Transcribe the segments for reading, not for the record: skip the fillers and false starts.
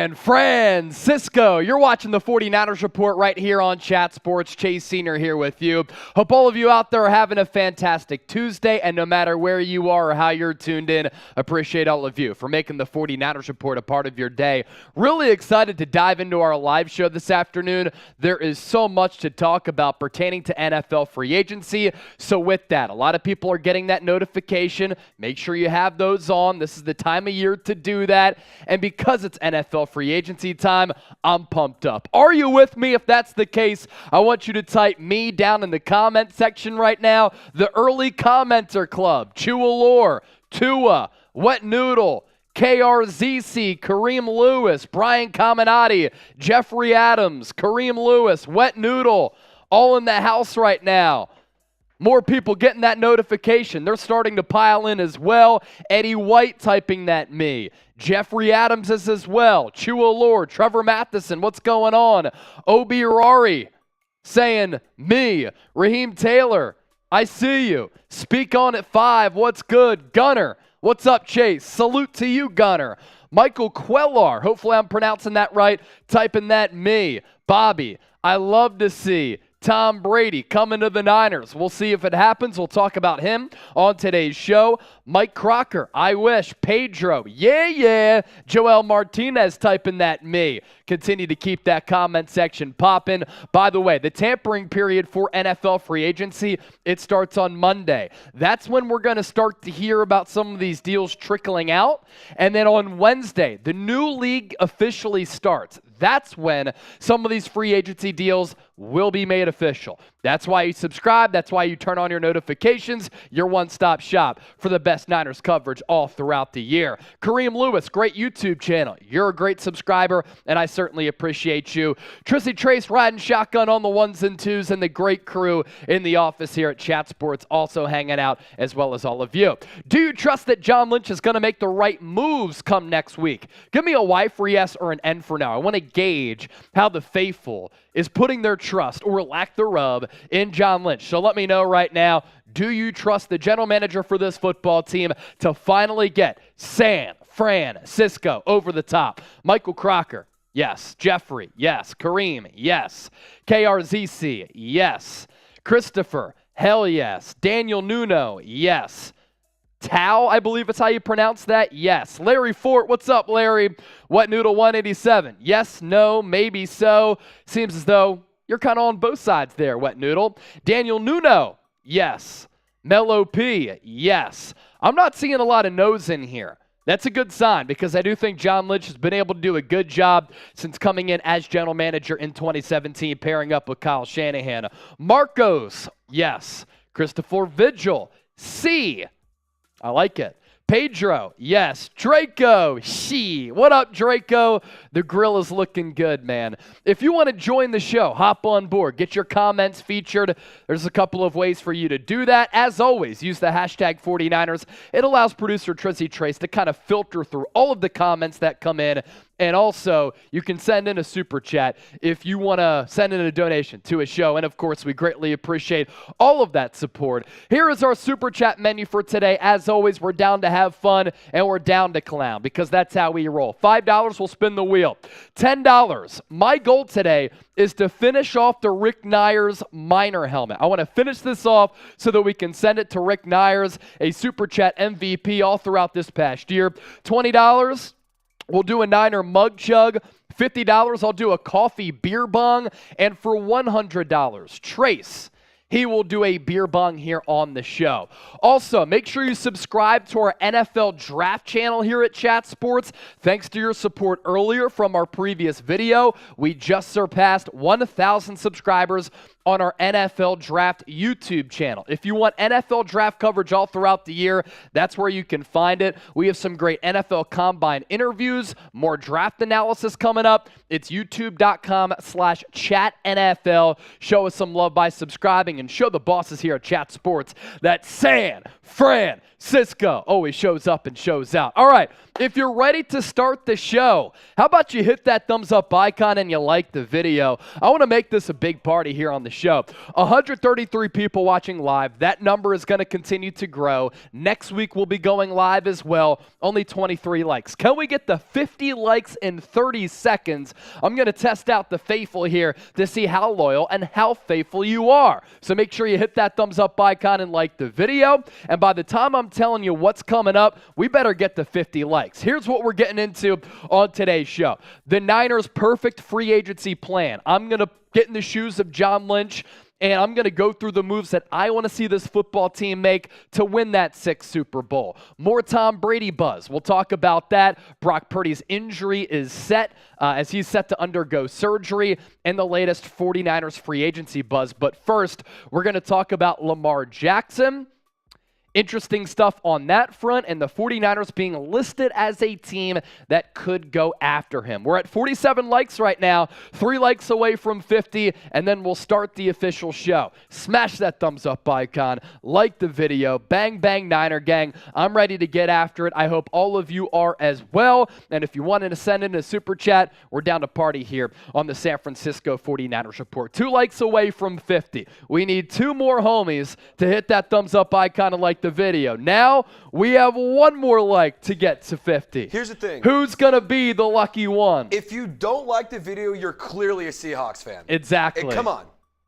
San Francisco. You're watching the 49ers Report right here on Chat Sports. Chase Sr. here with you. Hope all of you out there are having a fantastic Tuesday, and no matter where you are or how you're tuned in, appreciate all of you for making the 49ers Report a part of your day. Really excited to dive into our live show this afternoon. There is so much to talk about pertaining to NFL free agency. So with that, a lot of people are getting that notification. Make sure you have those on. This is the time of year to do that. And because it's NFL free agency time, I'm pumped up. Are you with me? If that's the case, I want you to type me down in the comment section right now. The early commenter club, Chewalore, Tua, Wet Noodle, KRZC, Kareem Lewis, Brian Caminati, Jeffrey Adams, Kareem Lewis, Wet Noodle, all in the house right now. More people getting that notification. They're starting to pile in as well. Eddie White typing that me. Jeffrey Adams is as well. Chua Lord, Trevor Matheson, what's going on? Obi Rari saying me. Raheem Taylor, I see you. Speak on at 5, what's good? Gunner, what's up, Chase? Salute to you, Gunner. Michael Quellar, hopefully I'm pronouncing that right, typing that me. Bobby, I love to see Tom Brady coming to the Niners. We'll see if it happens. We'll talk about him on today's show. Mike Crocker, I wish. Pedro, yeah. Joel Martinez typing that me. Continue to keep that comment section popping. By the way, the tampering period for NFL free agency, it starts on Monday. That's when we're going to start to hear about some of these deals trickling out. And then on Wednesday, the new league officially starts. That's when some of these free agency deals will be made official. That's why you subscribe. That's why you turn on your notifications. Your one-stop shop for the best Niners coverage all throughout the year. Kareem Lewis, great YouTube channel. You're a great subscriber, and I certainly appreciate you. Trissy Trace riding shotgun on the ones and twos, and the great crew in the office here at Chat Sports also hanging out, as well as all of you. Do you trust that John Lynch is going to make the right moves come next week? Give me a Y for yes or an N for no. I want to gauge how the faithful is putting their trust, or lack thereof, in John Lynch. So let me know right now, do you trust the general manager for this football team to finally get San Francisco over the top? Michael Crocker, yes. Jeffrey, yes. Kareem, yes. KRZC, yes. Christopher, hell yes. Daniel Nuno, yes. Tao, I believe it's how you pronounce that. Yes. Larry Fort, what's up, Larry? Wet Noodle 187. Yes, no, maybe so. Seems as though you're kind of on both sides there, Wet Noodle. Daniel Nuno, yes. Mello P, yes. I'm not seeing a lot of no's in here. That's a good sign, because I do think John Lynch has been able to do a good job since coming in as general manager in 2017, pairing up with Kyle Shanahan. Marcos, yes. Christopher Vigil, C. I like it. Pedro, yes. Draco, she. What up, Draco? The grill is looking good, man. If you want to join the show, hop on board. Get your comments featured. There's a couple of ways for you to do that. As always, use the hashtag 49ers. It allows producer Trissy Trace to kind of filter through all of the comments that come in. And also, you can send in a super chat if you want to send in a donation to a show. And of course, we greatly appreciate all of that support. Here is our super chat menu for today. As always, we're down to have fun and we're down to clown, because that's how we roll. $5, we'll spin the wheel. $10. My goal today is to finish off the Rick Nyers minor helmet. I want to finish this off so that we can send it to Rick Nyers, a super chat MVP all throughout this past year. $20. We'll do a Niner mug chug. $50, I'll do a coffee beer bong. And for $100, Trace, he will do a beer bong here on the show. Also, make sure you subscribe to our NFL Draft channel here at Chat Sports. Thanks to your support earlier from our previous video, we just surpassed 1,000 subscribers on our NFL Draft YouTube channel. If you want NFL Draft coverage all throughout the year, that's where you can find it. We have some great NFL Combine interviews, more draft analysis coming up. It's youtube.com/chatNFL. Show us some love by subscribing and show the bosses here at Chat Sports that San Francisco always shows up and shows out. All right, if you're ready to start the show, how about you hit that thumbs up icon and you like the video? I want to make this a big party here on the show. 133 people watching live. That number is going to continue to grow. Next week we'll be going live as well. Only 23 likes. Can we get the 50 likes in 30 seconds? I'm going to test out the faithful here to see how loyal and how faithful you are. So make sure you hit that thumbs up icon and like the video. And by the time I'm telling you what's coming up, we better get the 50 likes. Here's what we're getting into on today's show. The Niners' perfect free agency plan. I'm going to get in the shoes of John Lynch, and I'm going to go through the moves that I want to see this football team make to win that 6th Super Bowl. More Tom Brady buzz. We'll talk about that. Brock Purdy's injury is set as he's set to undergo surgery, and the latest 49ers free agency buzz. But first, we're going to talk about Lamar Jackson. Interesting stuff on that front, and the 49ers being listed as a team that could go after him. We're at 47 likes right now, 3 likes away from 50, and then we'll start the official show. Smash that thumbs up icon, like the video, bang, bang, Niner gang. I'm ready to get after it. I hope all of you are as well, and if you wanted to send in a super chat, we're down to party here on the San Francisco 49ers Report. 2 likes away from 50. We need 2 more homies to hit that thumbs up icon and like the video. Now we have 1 more like to get to 50. Here's the thing. Who's going to be the lucky one? If you don't like the video, you're clearly a Seahawks fan. Exactly. Come on.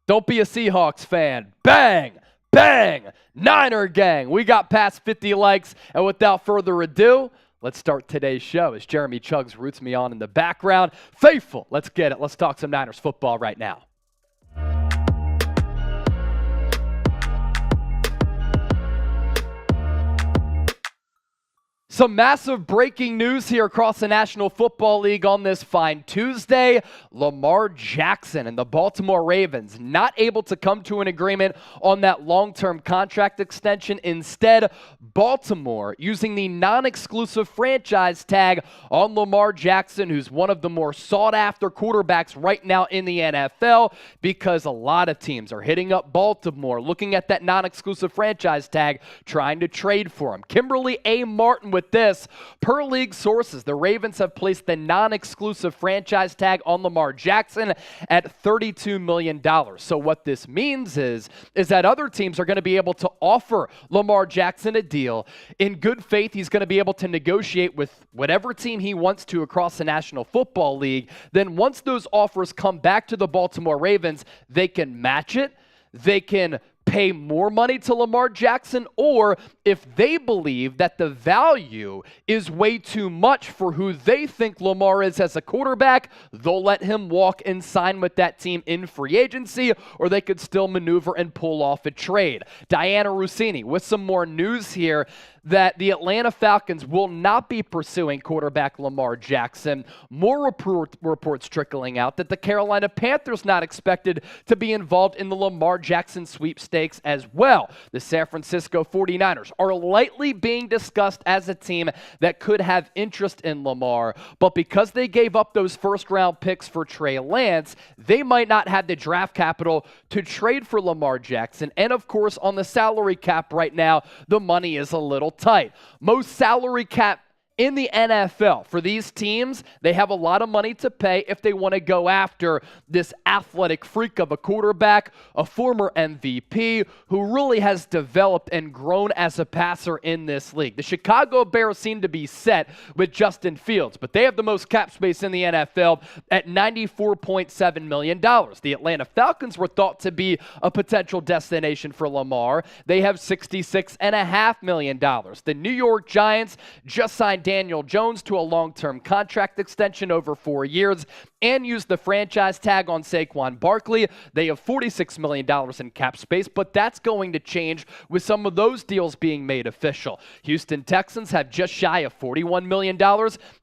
Don't be a Seahawks fan. Bang! Bang! Niner gang. We got past 50 likes, and without further ado, let's start today's show as Jeremy Chugs roots me on in the background. Faithful, let's get it. Let's talk some Niners football right now. Some massive breaking news here across the National Football League on this fine Tuesday. Lamar Jackson and the Baltimore Ravens not able to come to an agreement on that long-term contract extension. Instead, Baltimore using the non-exclusive franchise tag on Lamar Jackson, who's one of the more sought-after quarterbacks right now in the NFL, because a lot of teams are hitting up Baltimore, looking at that non-exclusive franchise tag, trying to trade for him. Kimberly A. Martin with this. Per league sources, the Ravens have placed the non-exclusive franchise tag on Lamar Jackson at $32 million. So what this means is that other teams are going to be able to offer Lamar Jackson a deal. In good faith, he's going to be able to negotiate with whatever team he wants to across the National Football League. Then once those offers come back to the Baltimore Ravens, they can match it. They can pay more money to Lamar Jackson, or if they believe that the value is way too much for who they think Lamar is as a quarterback, they'll let him walk and sign with that team in free agency, or they could still maneuver and pull off a trade. Diana Rossini with some more news here that the Atlanta Falcons will not be pursuing quarterback Lamar Jackson. More reports trickling out that the Carolina Panthers not expected to be involved in the Lamar Jackson sweepstakes as well. The San Francisco 49ers are lightly being discussed as a team that could have interest in Lamar, but because they gave up those first-round picks for Trey Lance, they might not have the draft capital to trade for Lamar Jackson. And of course, on the salary cap right now, the money is a little tight. Most salary cap in the NFL for these teams, they have a lot of money to pay if they want to go after this athletic freak of a quarterback, a former MVP who really has developed and grown as a passer in this league. The Chicago Bears seem to be set with Justin Fields, but they have the most cap space in the NFL at $94.7 million. The Atlanta Falcons were thought to be a potential destination for Lamar. They have $66.5 million. The New York Giants just signed Daniel Jones to a long-term contract extension over 4 years and used the franchise tag on Saquon Barkley. They have $46 million in cap space, but that's going to change with some of those deals being made official. Houston Texans have just shy of $41 million,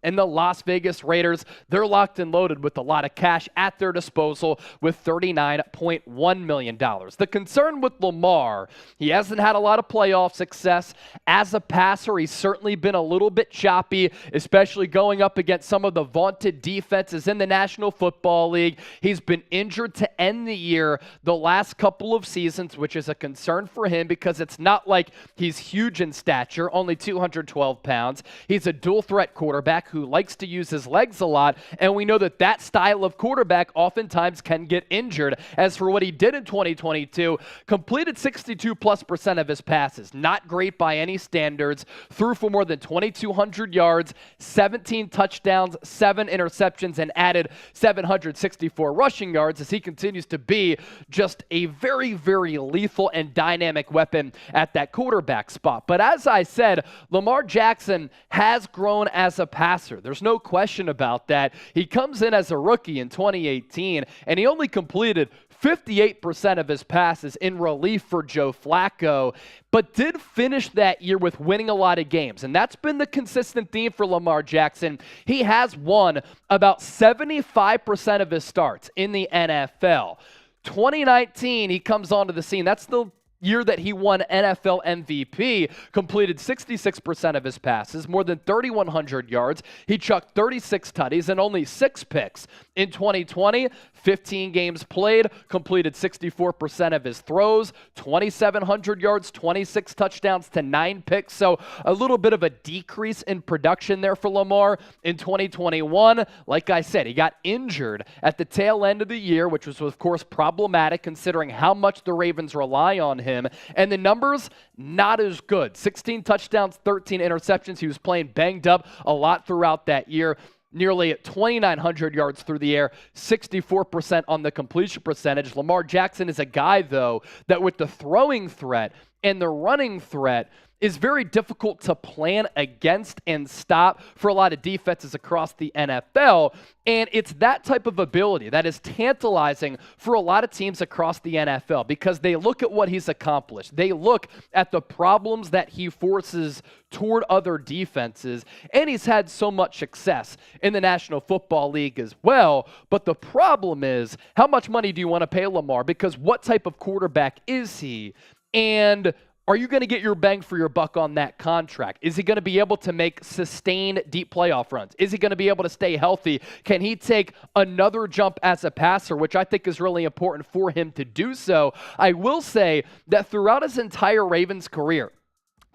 and the Las Vegas Raiders, they're locked and loaded with a lot of cash at their disposal with $39.1 million. The concern with Lamar, he hasn't had a lot of playoff success. As a passer, he's certainly been a little bit challenged choppy, especially going up against some of the vaunted defenses in the National Football League. He's been injured to end the year the last couple of seasons, which is a concern for him because it's not like he's huge in stature, only 212 pounds. He's a dual threat quarterback who likes to use his legs a lot, and we know that that style of quarterback oftentimes can get injured. As for what he did in 2022, completed 62+% of his passes. Not great by any standards. Threw for more than 2,200 yards, 17 touchdowns, 7 interceptions, and added 764 rushing yards as he continues to be just a very, very lethal and dynamic weapon at that quarterback spot. But as I said, Lamar Jackson has grown as a passer. There's no question about that. He comes in as a rookie in 2018, and he only completed 58% of his passes in relief for Joe Flacco, but did finish that year with winning a lot of games. And that's been the consistent theme for Lamar Jackson. He has won about 75% of his starts in the NFL. 2019, he comes onto the scene. That's the year that he won NFL MVP, completed 66% of his passes, more than 3,100 yards. He chucked 36 tutties and only 6 picks. In 2020, 15 games played, completed 64% of his throws, 2,700 yards, 26 touchdowns to 9 picks. So a little bit of a decrease in production there for Lamar. In 2021, like I said, he got injured at the tail end of the year, which was, of course, problematic considering how much the Ravens rely on him. And the numbers, not as good. 16 touchdowns, 13 interceptions. He was playing banged up a lot throughout that year. Nearly 2,900 yards through the air, 64% on the completion percentage. Lamar Jackson is a guy, though, that with the throwing threat and the running threat is very difficult to plan against and stop for a lot of defenses across the NFL. And it's that type of ability that is tantalizing for a lot of teams across the NFL because they look at what he's accomplished. They look at the problems that he forces toward other defenses, and he's had so much success in the National Football League as well. But the problem is, how much money do you want to pay Lamar? Because what type of quarterback is he? And are you going to get your bang for your buck on that contract? Is he going to be able to make sustained deep playoff runs? Is he going to be able to stay healthy? Can he take another jump as a passer, which I think is really important for him to do so? I will say that throughout his entire Ravens career,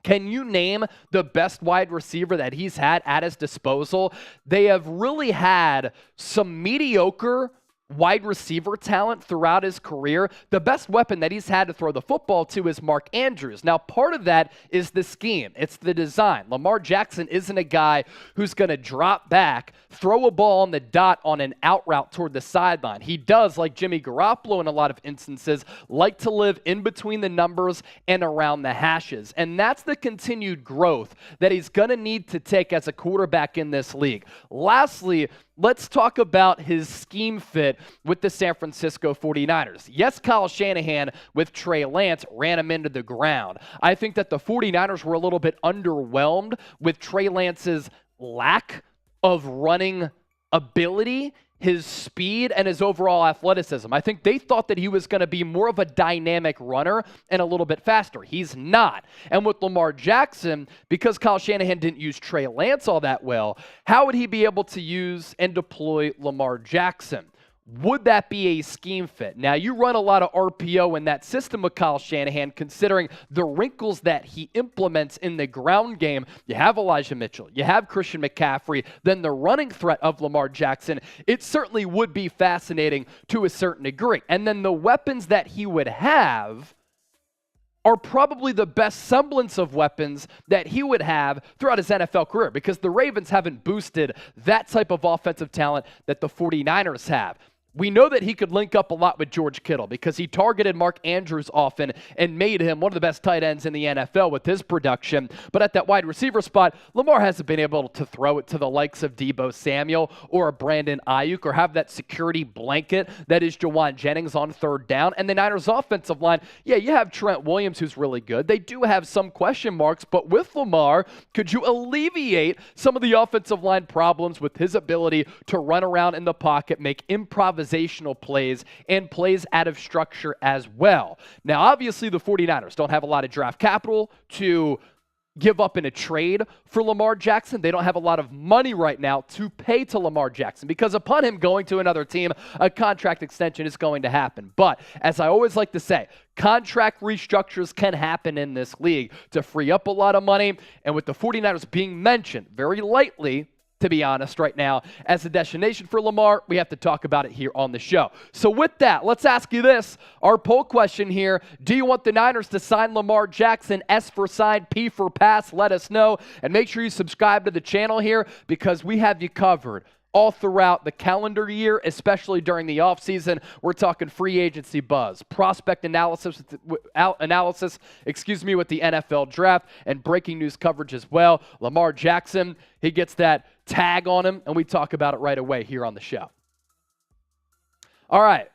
can you name the best wide receiver that he's had at his disposal? They have really had some mediocre wide receiver talent throughout his career. The best weapon that he's had to throw the football to is Mark Andrews. Now, part of that is the scheme. It's the design. Lamar Jackson isn't a guy who's going to drop back, throw a ball on the dot on an out route toward the sideline. He does, like Jimmy Garoppolo in a lot of instances, like to live in between the numbers and around the hashes. And that's the continued growth that he's going to need to take as a quarterback in this league. Lastly, let's talk about his scheme fit with the San Francisco 49ers. Yes, Kyle Shanahan with Trey Lance ran him into the ground. I think that the 49ers were a little bit underwhelmed with Trey Lance's lack of running ability, his speed, and his overall athleticism. I think they thought that he was going to be more of a dynamic runner and a little bit faster. He's not. And with Lamar Jackson, because Kyle Shanahan didn't use Trey Lance all that well, how would he be able to use and deploy Lamar Jackson? Would that be a scheme fit? Now, you run a lot of RPO in that system with Kyle Shanahan, considering the wrinkles that he implements in the ground game. You have Elijah Mitchell. You have Christian McCaffrey. Then the running threat of Lamar Jackson. It certainly would be fascinating to a certain degree. And then the weapons that he would have are probably the best semblance of weapons that he would have throughout his NFL career, because the Ravens haven't boosted that type of offensive talent that the 49ers have. We know that he could link up a lot with George Kittle because he targeted Mark Andrews often and made him one of the best tight ends in the NFL with his production. But at that wide receiver spot, Lamar hasn't been able to throw it to the likes of Deebo Samuel or a Brandon Ayuk or have that security blanket that is Jawan Jennings on third down. And the Niners offensive line, yeah, you have Trent Williams who's really good. They do have some question marks, but with Lamar, could you alleviate some of the offensive line problems with his ability to run around in the pocket, make improvisational plays, and plays out of structure as well? Now, obviously, the 49ers don't have a lot of draft capital to give up in a trade for Lamar Jackson. They don't have a lot of money right now to pay to Lamar Jackson because upon him going to another team, a contract extension is going to happen. But as I always like to say, contract restructures can happen in this league to free up a lot of money. And with the 49ers being mentioned very lightly, to be honest, right now, as a destination for Lamar, we have to talk about it here on the show. So with that, let's ask you this. Our poll question here, do you want the Niners to sign Lamar Jackson? S for sign, P for pass. Let us know. And make sure you subscribe to the channel here because we have you covered all throughout the calendar year, especially during the offseason. We're talking free agency buzz, prospect analysis with the NFL draft, and breaking news coverage as well. Lamar Jackson, he gets that tag on him, and we talk about it right away here on the show. All right,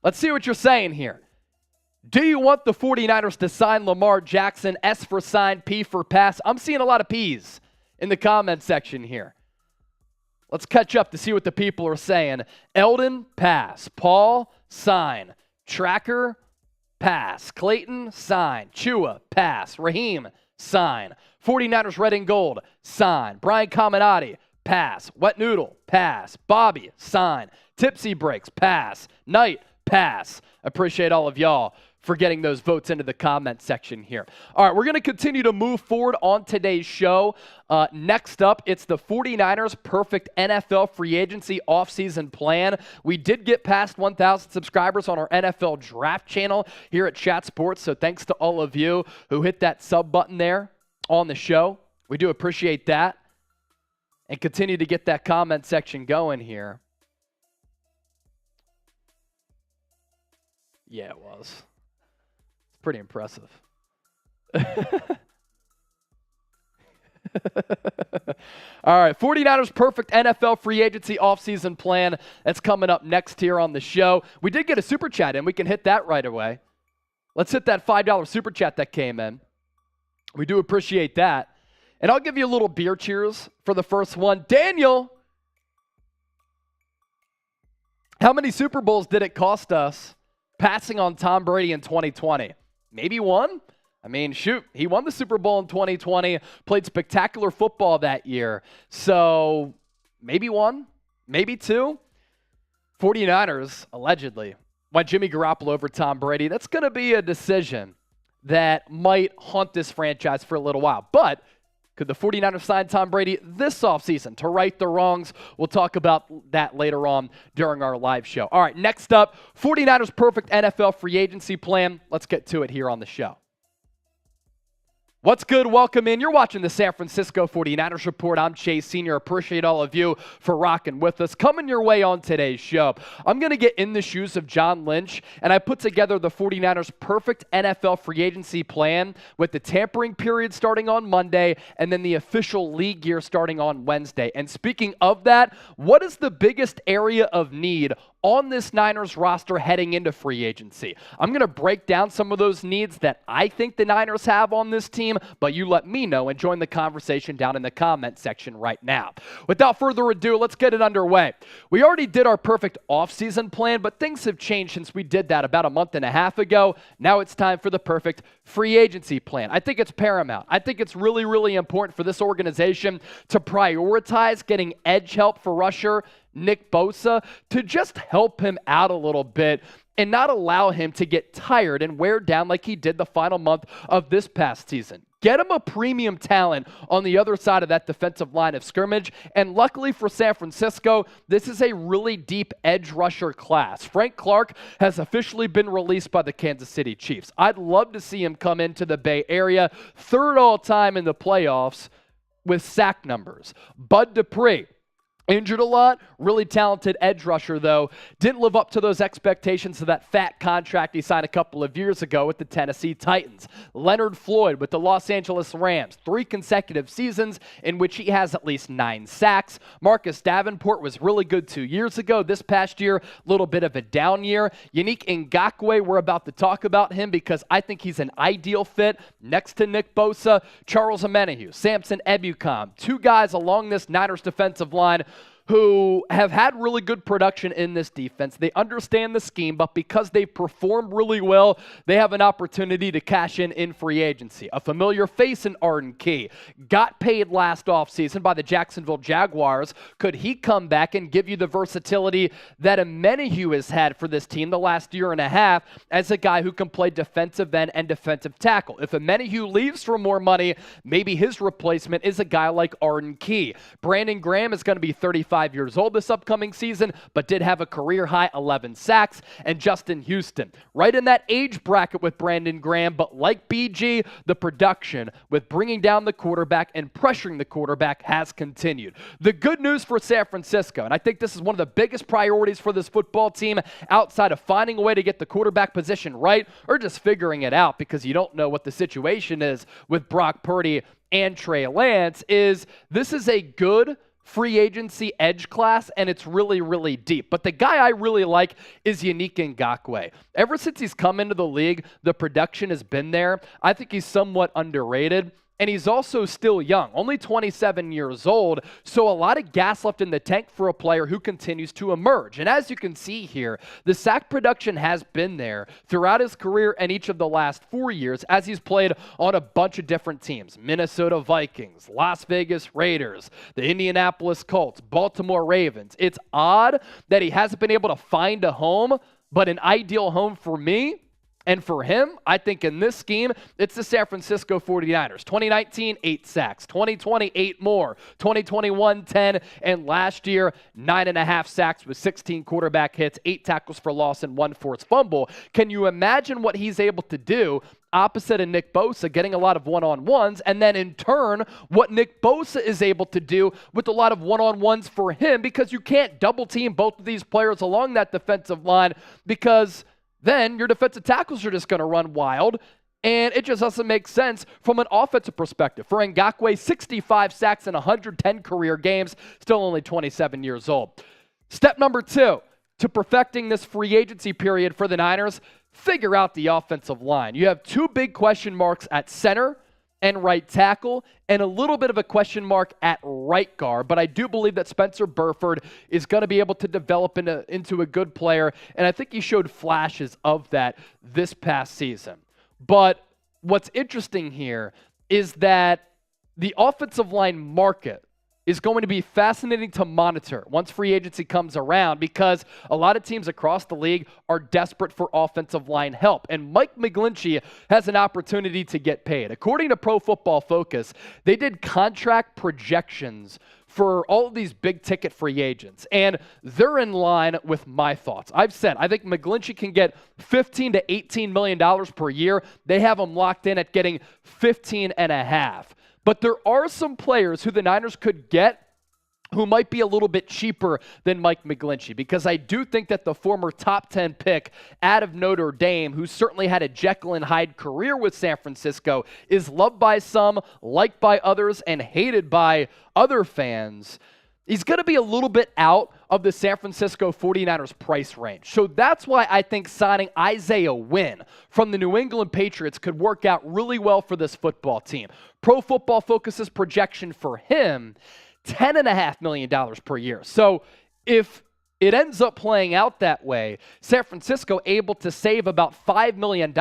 let's see what you're saying here. Do you want the 49ers to sign Lamar Jackson? S for sign, P for pass. I'm seeing a lot of P's in the comment section here. Let's catch up to see what the people are saying. Eldon, pass. Paul, sign. Tracker, pass. Clayton, sign. Chua, pass. Raheem, sign. 49ers red and gold, sign. Brian Caminati, pass. Wet Noodle, pass. Bobby, sign. Tipsy Breaks, pass. Knight, pass. Appreciate all of y'all for getting those votes into the comment section here. All right, we're going to continue to move forward on today's show. Next up, it's the 49ers perfect NFL free agency offseason plan. We did get past 1,000 subscribers on our NFL draft channel here at Chat Sports, so thanks to all of you who hit that sub button there on the show. We do appreciate that. And continue to get that comment section going here. Yeah, it was. Pretty impressive. All right, 49ers perfect NFL free agency offseason plan. That's coming up next here on the show. We did get a super chat in. We can hit that right away. Let's hit that $5 super chat that came in. We do appreciate that. And I'll give you a little beer cheers for the first one. Daniel, how many Super Bowls did it cost us passing on Tom Brady in 2020? Maybe one? I mean, shoot, he won the Super Bowl in 2020, played spectacular football that year. So maybe one, maybe two. 49ers, allegedly, went Jimmy Garoppolo over Tom Brady. That's going to be a decision that might haunt this franchise for a little while. But could the 49ers sign Tom Brady this offseason to right the wrongs? We'll talk about that later on during our live show. All right, next up, 49ers perfect NFL free agency plan. Let's get to it here on the show. What's good? Welcome in. You're watching the San Francisco 49ers Report. I'm Chase Sr. Appreciate all of you for rocking with us. Coming your way on today's show, I'm going to get in the shoes of John Lynch, and I put together the 49ers perfect NFL free agency plan with the tampering period starting on Monday and then the official league year starting on Wednesday. And speaking of that, what is the biggest area of need on this Niners roster heading into free agency? I'm going to break down some of those needs that I think the Niners have on this team, but you let me know and join the conversation down in the comment section right now. Without further ado, let's get it underway. We already did our perfect offseason plan, but things have changed since we did that about a month and a half ago. Now it's time for the perfect free agency plan. I think it's paramount. I think it's really, really important for this organization to prioritize getting edge help for rusher Nick Bosa to just help him out a little bit and not allow him to get tired and wear down like he did the final month of this past season. Get him a premium talent on the other side of that defensive line of scrimmage. And luckily for San Francisco, this is a really deep edge rusher class. Frank Clark has officially been released by the Kansas City Chiefs. I'd love to see him come into the Bay Area, third all time in the playoffs with sack numbers. Bud Dupree, injured a lot, really talented edge rusher, though. Didn't live up to those expectations of that fat contract he signed a couple of years ago with the Tennessee Titans. Leonard Floyd with the Los Angeles Rams, 3 consecutive seasons in which he has at least 9 sacks. Marcus Davenport was really good 2 years ago. This past year, a little bit of a down year. Yannick Ngakoue, we're about to talk about him because I think he's an ideal fit next to Nick Bosa. Charles Omenihu, Samson Ebukam, 2 guys along this Niners defensive line who have had really good production in this defense. They understand the scheme, but because they performed really well, they have an opportunity to cash in free agency. A familiar face in Arden Key got paid last offseason by the Jacksonville Jaguars. Could he come back and give you the versatility that Amenahue has had for this team the last year and a half as a guy who can play defensive end and defensive tackle? If Amenahue leaves for more money, maybe his replacement is a guy like Arden Key. Brandon Graham is going to be 35 years old this upcoming season, but did have a career-high 11 sacks. And Justin Houston, right in that age bracket with Brandon Graham, but like BG, the production with bringing down the quarterback and pressuring the quarterback has continued. The good news for San Francisco, and I think this is one of the biggest priorities for this football team outside of finding a way to get the quarterback position right or just figuring it out because you don't know what the situation is with Brock Purdy and Trey Lance, is this is a good free agency edge class, and it's really, really deep. But the guy I really like is Yannick Ngakoue. Ever since he's come into the league, the production has been there. I think he's somewhat underrated. And he's also still young, only 27 years old, so a lot of gas left in the tank for a player who continues to emerge. And as you can see here, the sack production has been there throughout his career and each of the last 4 years as he's played on a bunch of different teams. Minnesota Vikings, Las Vegas Raiders, the Indianapolis Colts, Baltimore Ravens. It's odd that he hasn't been able to find a home, but an ideal home for me and for him, I think in this scheme, it's the San Francisco 49ers. 2019, 8 sacks. 2020, 8 more. 2021, 10. And last year, 9.5 sacks with 16 quarterback hits, 8 tackles for loss, and 1 forced fumble. Can you imagine what he's able to do opposite of Nick Bosa, getting a lot of one-on-ones, and then in turn, what Nick Bosa is able to do with a lot of one-on-ones for him, because you can't double-team both of these players along that defensive line because then your defensive tackles are just going to run wild, and it just doesn't make sense from an offensive perspective. For Ngakoue, 65 sacks in 110 career games, still only 27 years old. Step number 2 to perfecting this free agency period for the Niners, figure out the offensive line. You have 2 big question marks at center and right tackle, and a little bit of a question mark at right guard. But I do believe that Spencer Burford is going to be able to develop into a good player, and I think he showed flashes of that this past season. But what's interesting here is that the offensive line market is going to be fascinating to monitor once free agency comes around, because a lot of teams across the league are desperate for offensive line help. And Mike McGlinchey has an opportunity to get paid. According to Pro Football Focus, they did contract projections for all of these big-ticket free agents, and they're in line with my thoughts. I've said I think McGlinchey can get $15 to $18 million per year. They have him locked in at getting 15.5. But there are some players who the Niners could get who might be a little bit cheaper than Mike McGlinchey, because I do think that the former top 10 pick out of Notre Dame, who certainly had a Jekyll and Hyde career with San Francisco, is loved by some, liked by others, and hated by other fans. He's going to be a little bit out of the San Francisco 49ers price range. So that's why I think signing Isaiah Wynn from the New England Patriots could work out really well for this football team. Pro Football Focus's projection for him, $10.5 million per year. So if it ends up playing out that way, San Francisco able to save about $5 million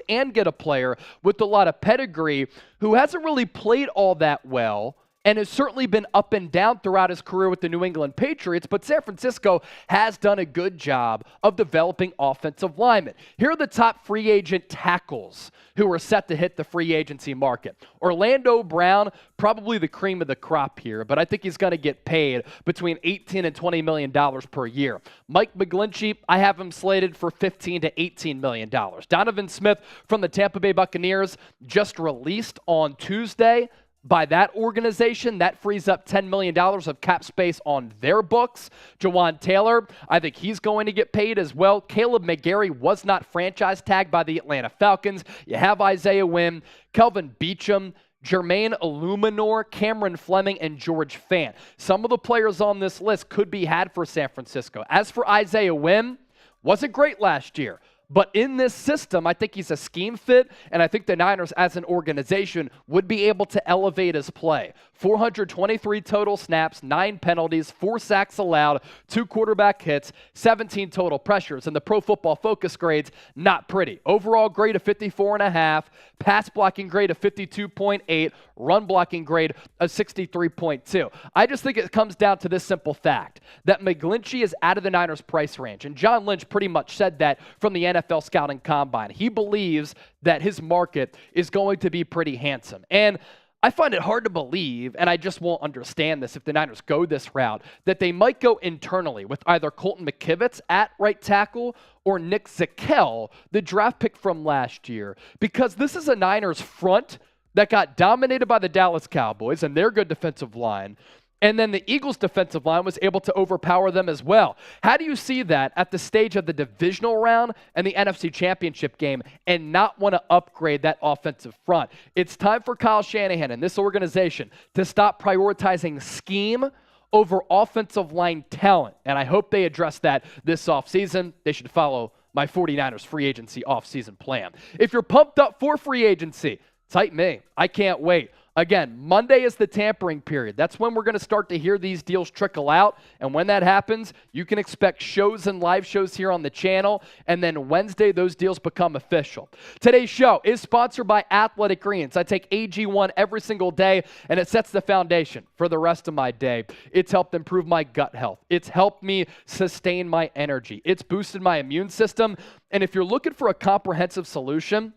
and get a player with a lot of pedigree who hasn't really played all that well and has certainly been up and down throughout his career with the New England Patriots, but San Francisco has done a good job of developing offensive linemen. Here are the top free agent tackles who are set to hit the free agency market. Orlando Brown, probably the cream of the crop here, but I think he's going to get paid between $18 and $20 million per year. Mike McGlinchey, I have him slated for $15 to $18 million. Donovan Smith from the Tampa Bay Buccaneers, just released on Tuesday by that organization. That frees up $10 million of cap space on their books. Jawan Taylor, I think he's going to get paid as well. Caleb McGarry was not franchise tagged by the Atlanta Falcons. You have Isaiah Wynn, Kelvin Beachum, Jermaine Illuminor, Cameron Fleming, and George Fant. Some of the players on this list could be had for San Francisco. As for Isaiah Wynn, wasn't great last year, But in this system, I think he's a scheme fit, and I think the Niners as an organization would be able to elevate his play. 423 total snaps, 9 penalties, 4 sacks allowed, 2 quarterback hits, 17 total pressures, and the Pro Football Focus grades, not pretty. Overall grade of 54.5, pass blocking grade of 52.8, run blocking grade of 63.2. I just think it comes down to this simple fact, that McGlinchey is out of the Niners' price range, and John Lynch pretty much said that from the NFL Scouting Combine. He believes that his market is going to be pretty handsome. And I find it hard to believe, and I just won't understand this if the Niners go this route, that they might go internally with either Colton McKivitz at right tackle or Nick Zakelj, the draft pick from last year, because this is a Niners front that got dominated by the Dallas Cowboys and their good defensive line. And then the Eagles' defensive line was able to overpower them as well. How do you see that at the stage of the divisional round and the NFC Championship game and not want to upgrade that offensive front? It's time for Kyle Shanahan and this organization to stop prioritizing scheme over offensive line talent. And I hope they address that this offseason. They should follow my 49ers free agency offseason plan. If you're pumped up for free agency, type me. I can't wait. Again, Monday is the tampering period. That's when we're going to start to hear these deals trickle out. And when that happens, you can expect shows and live shows here on the channel. And then Wednesday, those deals become official. Today's show is sponsored by Athletic Greens. I take AG1 every single day, and it sets the foundation for the rest of my day. It's helped improve my gut health. It's helped me sustain my energy. It's boosted my immune system. And if you're looking for a comprehensive solution,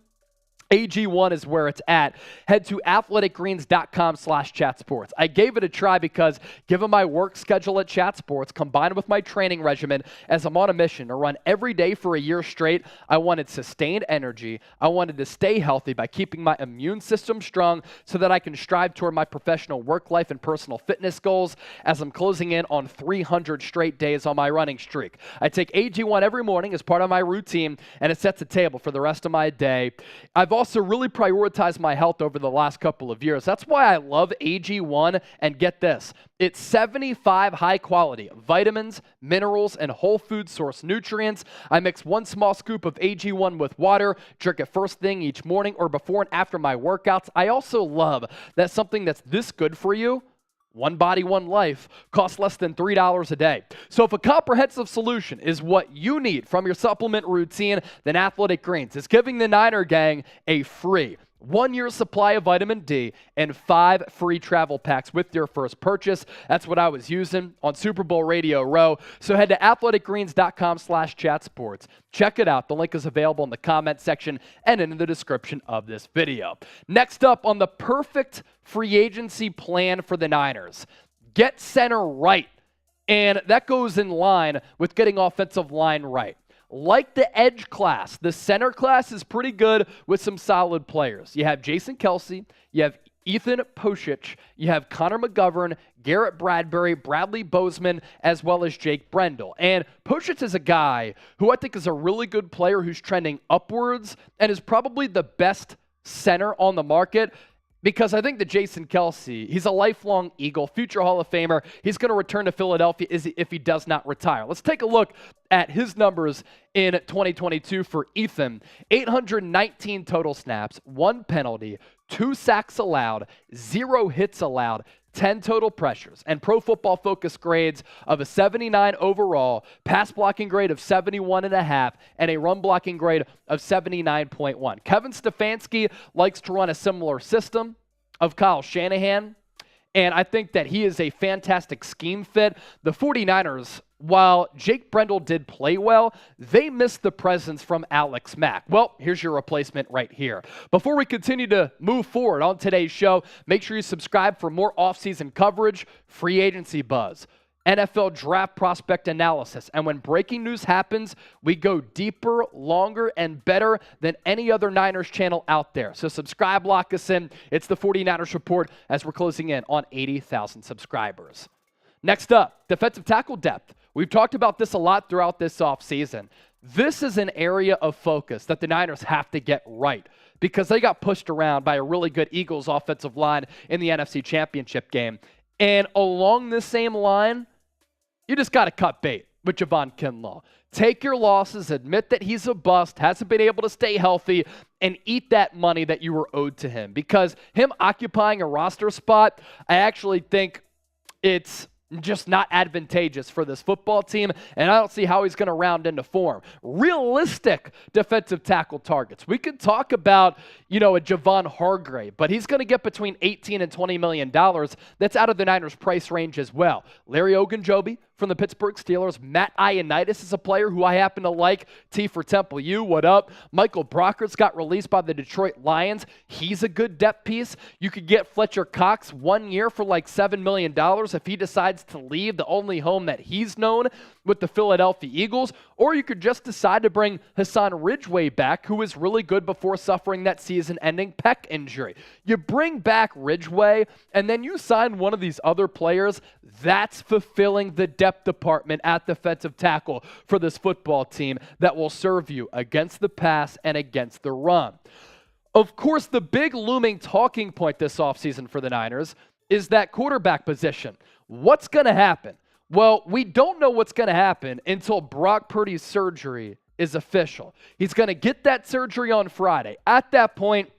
AG1 is where it's at. Head to athleticgreens.com/chatsports. I gave it a try because given my work schedule at Chat Sports combined with my training regimen as I'm on a mission to run every day for a year straight, I wanted sustained energy. I wanted to stay healthy by keeping my immune system strong so that I can strive toward my professional work life and personal fitness goals as I'm closing in on 300 straight days on my running streak. I take AG1 every morning as part of my routine, and it sets the table for the rest of my day. I've also really prioritized my health over the last couple of years. That's why I love AG1, and get this, it's 75 high-quality vitamins, minerals, and whole food source nutrients. I mix 1 small scoop of AG1 with water, drink it first thing each morning or before and after my workouts. I also love that something that's this good for you, one body, one life, costs less than $3 a day. So if a comprehensive solution is what you need from your supplement routine, then Athletic Greens is giving the Niner gang a free 1-year supply of vitamin D and 5 free travel packs with your first purchase. That's what I was using on Super Bowl Radio Row. So head to athleticgreens.com/chatsports. Check it out. The link is available in the comment section and in the description of this video. Next up on the perfect free agency plan for the Niners, get center right. And that goes in line with getting offensive line right. Like the edge class, the center class is pretty good with some solid players. You have Jason Kelce, you have Ethan Pochich, you have Connor McGovern, Garrett Bradbury, Bradley Bozeman, as well as Jake Brendel. And Pochich is a guy who I think is a really good player who's trending upwards and is probably the best center on the market. Because I think that Jason Kelce, he's a lifelong Eagle, future Hall of Famer. He's going to return to Philadelphia if he does not retire. Let's take a look at his numbers in 2022 for Ethan. 819 total snaps, 1 penalty, 2 sacks allowed, 0 hits allowed, 10 total pressures, and Pro Football Focus grades of a 79 overall, pass blocking grade of 71.5, and a run blocking grade of 79.1. Kevin Stefanski likes to run a similar system of Kyle Shanahan, and I think that he is a fantastic scheme fit. The 49ers, while Jake Brendel did play well, they missed the presence from Alex Mack. Well, here's your replacement right here. Before we continue to move forward on today's show, make sure you subscribe for more offseason coverage, free agency buzz, NFL draft prospect analysis. And when breaking news happens, we go deeper, longer, and better than any other Niners channel out there. So subscribe, lock us in. It's the 49ers Report as we're closing in on 80,000 subscribers. Next up, defensive tackle depth. We've talked about this a lot throughout this offseason. This is an area of focus that the Niners have to get right because they got pushed around by a really good Eagles offensive line in the NFC Championship game. And along the same line, you just got to cut bait with Javon Kinlaw. Take your losses, admit that he's a bust, hasn't been able to stay healthy, and eat that money that you were owed to him. Because him occupying a roster spot, I actually think it's just not advantageous for this football team, and I don't see how he's going to round into form. Realistic defensive tackle targets. We could talk about, a Javon Hargrave, but he's going to get between $18 and $20 million. That's out of the Niners' price range as well. Larry Ogunjobi from the Pittsburgh Steelers. Matt Ioannidis is a player who I happen to like. T for Temple U, what up? Michael Brockert's got released by the Detroit Lions. He's a good depth piece. You could get Fletcher Cox 1 year for like $7 million if he decides to leave the only home that he's known with the Philadelphia Eagles. Or you could just decide to bring Hassan Ridgeway back, who was really good before suffering that season-ending pec injury. You bring back Ridgeway, and then you sign one of these other players. That's fulfilling the depth department at defensive tackle for this football team that will serve you against the pass and against the run. Of course, the big looming talking point this offseason for the Niners is that quarterback position. What's going to happen? Well, we don't know what's going to happen until Brock Purdy's surgery is official. He's going to get that surgery on Friday. At that point,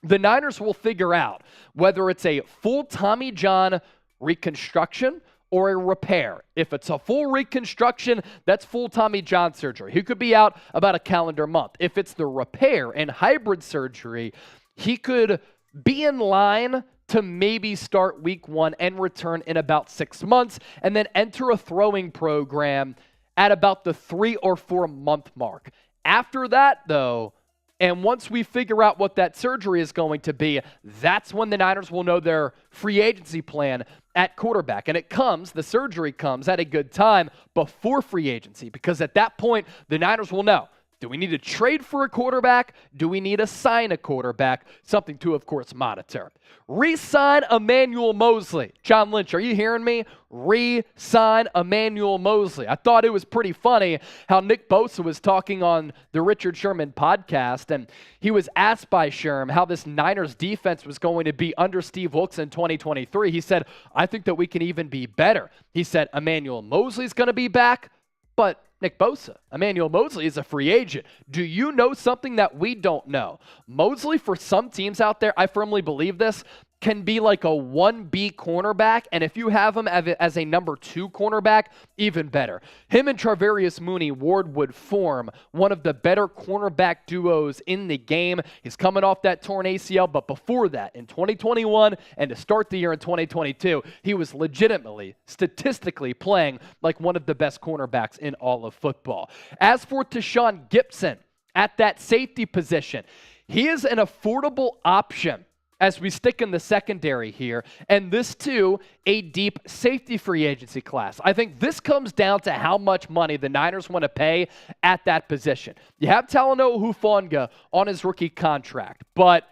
the Niners will figure out whether it's a full Tommy John reconstruction or a repair. If it's a full reconstruction, that's full Tommy John surgery. He could be out about a calendar month. If it's the repair and hybrid surgery, he could be in line to maybe start week 1 and return in about 6 months, and then enter a throwing program at about the 3 or 4 month mark. After that, though, and once we figure out what that surgery is going to be, that's when the Niners will know their free agency plan at quarterback. And the surgery comes at a good time before free agency, because at that point, the Niners will know, do we need to trade for a quarterback? Do we need to sign a quarterback? Something to, of course, monitor. Re-sign Emmanuel Moseley. John Lynch, are you hearing me? Re-sign Emmanuel Moseley. I thought it was pretty funny how Nick Bosa was talking on the Richard Sherman podcast, and he was asked by Sherm how this Niners defense was going to be under Steve Wilkes in 2023. He said, I think that we can even be better. He said, Emmanuel Moseley's going to be back, but Nick Bosa, Emmanuel Moseley is a free agent. Do you know something that we don't know? Moseley, for some teams out there, I firmly believe this, can be like a 1B cornerback, and if you have him as a number 2 cornerback, even better. Him and Tarvarius Mooney-Ward would form one of the better cornerback duos in the game. He's coming off that torn ACL, but before that, in 2021 and to start the year in 2022, he was legitimately, statistically playing like one of the best cornerbacks in all of football. As for Tashawn Gipson at that safety position, he is an affordable option as we stick in the secondary here, and this too, a deep safety free agency class. I think this comes down to how much money the Niners want to pay at that position. You have Talanoa Hufanga on his rookie contract, but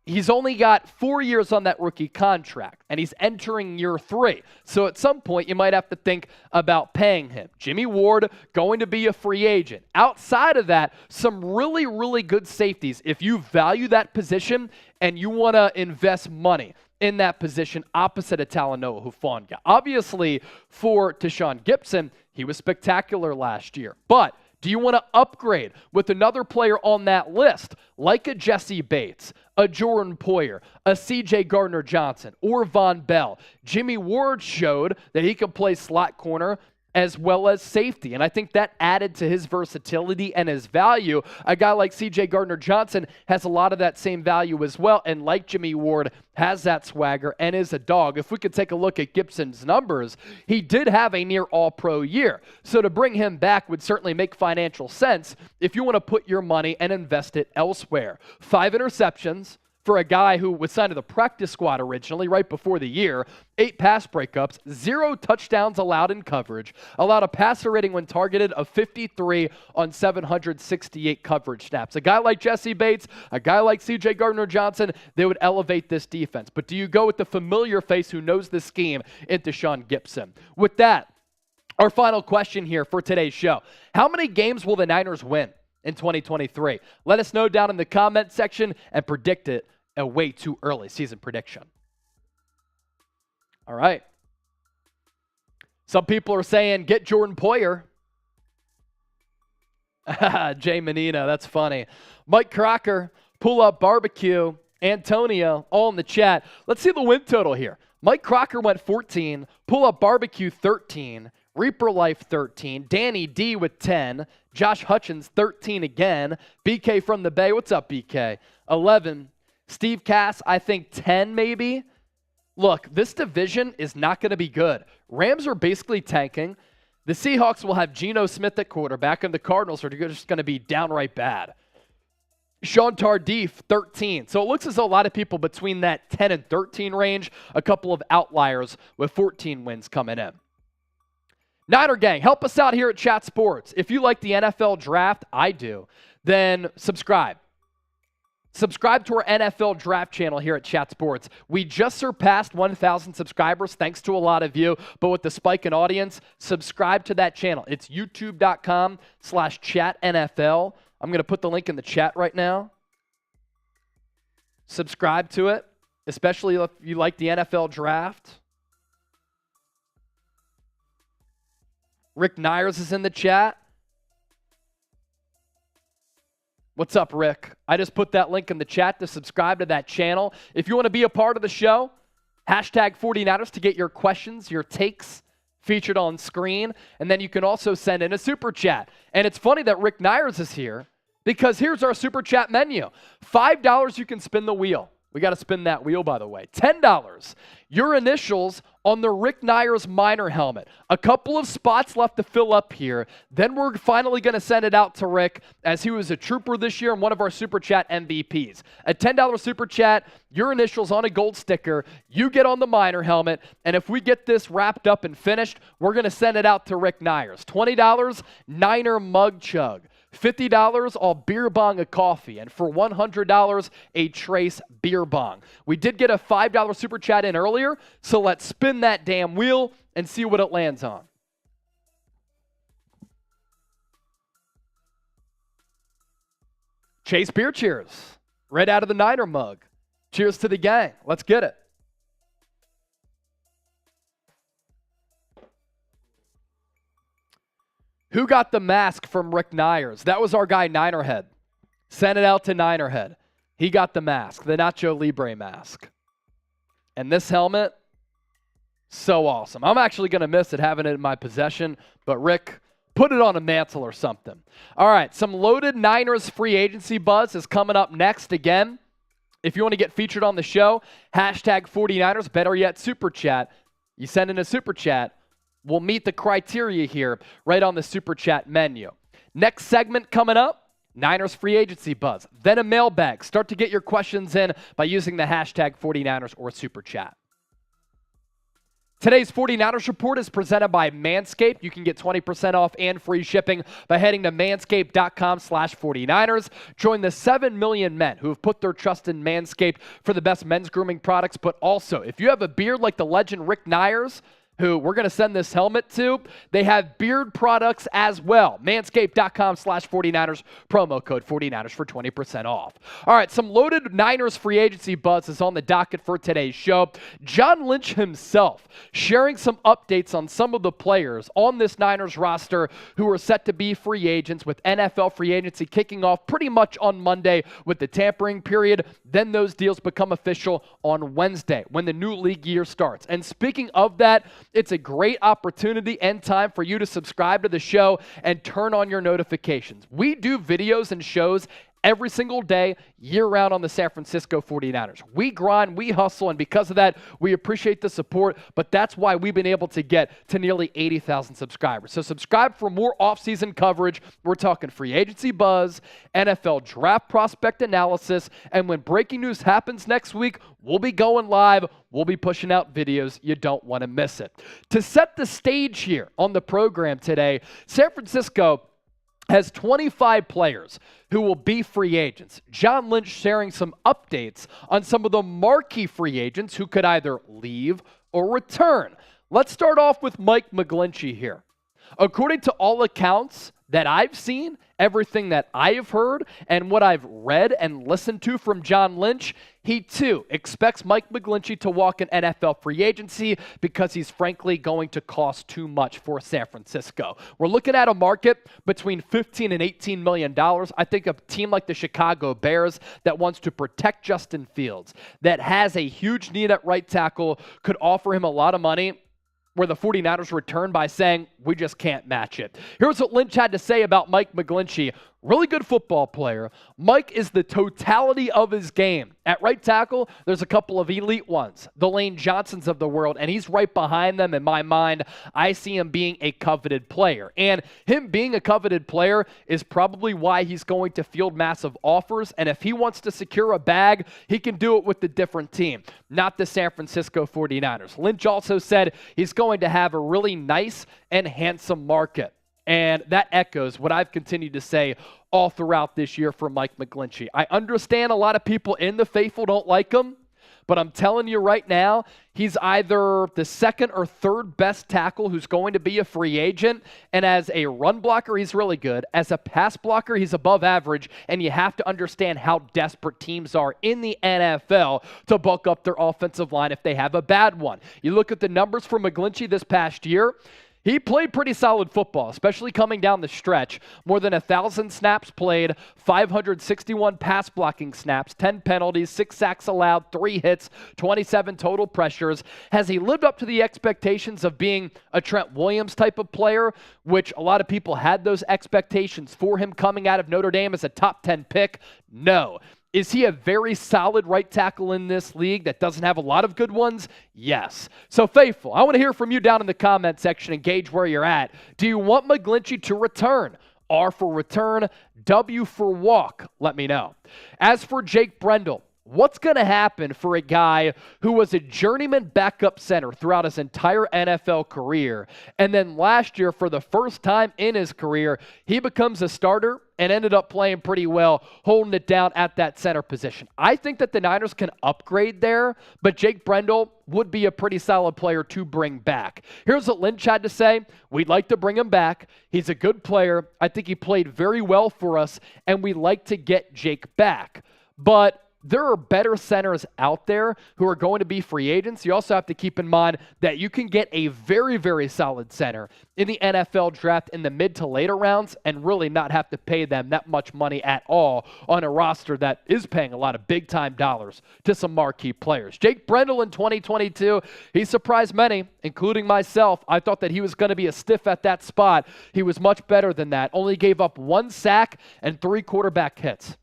he's only got 4 years on that rookie contract, and he's entering year 3. So at some point, you might have to think about paying him. Jimmy Ward, going to be a free agent. Outside of that, some really, really good safeties. If you value that position and you want to invest money in that position opposite of Talanoa Hufanga. Obviously, for Tashawn Gipson, he was spectacular last year, but do you want to upgrade with another player on that list, like a Jesse Bates, a Jordan Poyer, a CJ Gardner-Johnson, or Von Bell? Jimmy Ward showed that he could play slot corner as well as safety, and I think that added to his versatility and his value. A guy like CJ Gardner-Johnson has a lot of that same value as well, and like Jimmy Ward, has that swagger and is a dog. If we could take a look at Gibson's numbers, he did have a near all-pro year, so to bring him back would certainly make financial sense if you want to put your money and invest it elsewhere. 5 interceptions for a guy who was signed to the practice squad originally right before the year, 8 pass breakups, 0 touchdowns allowed in coverage, allowed a passer rating when targeted of 53 on 768 coverage snaps. A guy like Jesse Bates, a guy like CJ Gardner-Johnson, they would elevate this defense. But do you go with the familiar face who knows the scheme into Tashawn Gipson? With that, our final question here for today's show. How many games will the Niners win in 2023? Let us know down in the comment section and predict it a way too early season prediction. All right. Some people are saying get Jordan Poyer. Jay Menino, that's funny. Mike Crocker, Pull Up Barbecue, Antonio, all in the chat. Let's see the win total here. Mike Crocker went 14, Pull Up Barbecue 13, Reaper Life 13, Danny D with 10, Josh Hutchins 13 again, BK from the Bay, what's up BK? 11, Steve Cass, I think 10 maybe. Look, this division is not going to be good. Rams are basically tanking. The Seahawks will have Geno Smith at quarterback, and the Cardinals are just going to be downright bad. Sean Tardif, 13. So it looks as though a lot of people between that 10 and 13 range, a couple of outliers with 14 wins coming in. Niner Gang, help us out here at Chat Sports. If you like the NFL draft, I do, then subscribe. Subscribe to our NFL Draft channel here at Chat Sports. We just surpassed 1,000 subscribers, thanks to a lot of you. But with the spike in audience, subscribe to that channel. It's youtube.com/chatNFL. I'm going to put the link in the chat right now. Subscribe to it, especially if you like the NFL Draft. Rick Nyers is in the chat. What's up, Rick? I just put that link in the chat to subscribe to that channel. If you want to be a part of the show, hashtag 49ers to get your questions, your takes featured on screen. And then you can also send in a super chat. And it's funny that Rick Nyers is here because here's our super chat menu. $5, you can spin the wheel. We got to spin that wheel, by the way. $10, your initials on the Rick Nyers minor helmet. A couple of spots left to fill up here. Then we're finally going to send it out to Rick as he was a trooper this year and one of our Super Chat MVPs. A $10 Super Chat, your initials on a gold sticker. You get on the minor helmet. And if we get this wrapped up and finished, we're going to send it out to Rick Nyers. $20, Niner mug chug. $50, all beer bong of coffee. And for $100, a Trace beer bong. We did get a $5 super chat in earlier, so let's spin that damn wheel and see what it lands on. Chase beer cheers. Right out of the Niner mug. Cheers to the gang. Let's get it. Who got the mask from Rick Nyers? That was our guy, Ninerhead. Sent it out to Ninerhead. He got the mask, the Nacho Libre mask. And this helmet, so awesome. I'm actually going to miss it having it in my possession, but Rick, put it on a mantle or something. All right, some loaded Niners free agency buzz is coming up next again. If you want to get featured on the show, hashtag 49ers, better yet, super chat. You send in a super chat. We'll meet the criteria here right on the Super Chat menu. Next segment coming up, Niners free agency buzz. Then a mailbag. Start to get your questions in by using the hashtag 49ers or Super Chat. Today's 49ers report is presented by Manscaped. You can get 20% off and free shipping by heading to manscaped.com/49ers. Join the 7 million men who have put their trust in Manscaped for the best men's grooming products. But also, if you have a beard like the legend Rick Nyers, who we're going to send this helmet to, they have beard products as well. Manscaped.com/49ers, promo code 49ers for 20% off. All right, some loaded Niners free agency buzz is on the docket for today's show. John Lynch himself sharing some updates on some of the players on this Niners roster who are set to be free agents, with NFL free agency kicking off pretty much on Monday with the tampering period. Then those deals become official on Wednesday when the new league year starts. And speaking of that, it's a great opportunity and time for you to subscribe to the show and turn on your notifications. We do videos and shows every single day, year-round on the San Francisco 49ers. We grind, we hustle, and because of that, we appreciate the support, but that's why we've been able to get to nearly 80,000 subscribers. So subscribe for more off-season coverage. We're talking free agency buzz, NFL draft prospect analysis, and when breaking news happens next week, we'll be going live. We'll be pushing out videos. You don't want to miss it. To set the stage here on the program today, San Francisco has 25 players who will be free agents. John Lynch sharing some updates on some of the marquee free agents who could either leave or return. Let's start off with Mike McGlinchey here. According to all accounts that I've seen everything that I have heard and what I've read and listened to from John Lynch, he too expects Mike McGlinchey to walk in NFL free agency because he's frankly going to cost too much for San Francisco. We're looking at a market between $15 and $18 million. I think a team like the Chicago Bears that wants to protect Justin Fields, that has a huge need at right tackle, could offer him a lot of money, where the 49ers return by saying, we just can't match it. Here's what Lynch had to say about Mike McGlinchey. Really good football player. Mike is the totality of his game. At right tackle, there's a couple of elite ones, the Lane Johnsons of the world, and he's right behind them in my mind. I see him being a coveted player. And him being a coveted player is probably why he's going to field massive offers. And if he wants to secure a bag, he can do it with a different team, not the San Francisco 49ers. Lynch also said he's going to have a really nice and handsome market. And that echoes what I've continued to say all throughout this year for Mike McGlinchey. I understand a lot of people in the faithful don't like him, but I'm telling you right now, he's either the second or third best tackle who's going to be a free agent. And as a run blocker, he's really good. As a pass blocker, he's above average. And you have to understand how desperate teams are in the NFL to bulk up their offensive line if they have a bad one. You look at the numbers for McGlinchey this past year. He played pretty solid football, especially coming down the stretch. More than 1,000 snaps played, 561 pass blocking snaps, 10 penalties, 6 sacks allowed, 3 hits, 27 total pressures. Has he lived up to the expectations of being a Trent Williams type of player, which a lot of people had those expectations for him coming out of Notre Dame as a top 10 pick? No. Is he a very solid right tackle in this league that doesn't have a lot of good ones? Yes. So, faithful, I want to hear from you down in the comment section and gauge where you're at. Do you want McGlinchey to return? R for return, W for walk. Let me know. As for Jake Brendel, what's going to happen for a guy who was a journeyman backup center throughout his entire NFL career, and then last year, for the first time in his career, he becomes a starter and ended up playing pretty well, holding it down at that center position? I think that the Niners can upgrade there, but Jake Brendel would be a pretty solid player to bring back. Here's what Lynch had to say. We'd like to bring him back. He's a good player. I think he played very well for us, and we like to get Jake back. But there are better centers out there who are going to be free agents. You also have to keep in mind that you can get a very, very solid center in the NFL draft in the mid to later rounds and really not have to pay them that much money at all on a roster that is paying a lot of big-time dollars to some marquee players. Jake Brendel in 2022, he surprised many, including myself. I thought that he was going to be a stiff at that spot. He was much better than that. Only gave up 1 sack and 3 quarterback hits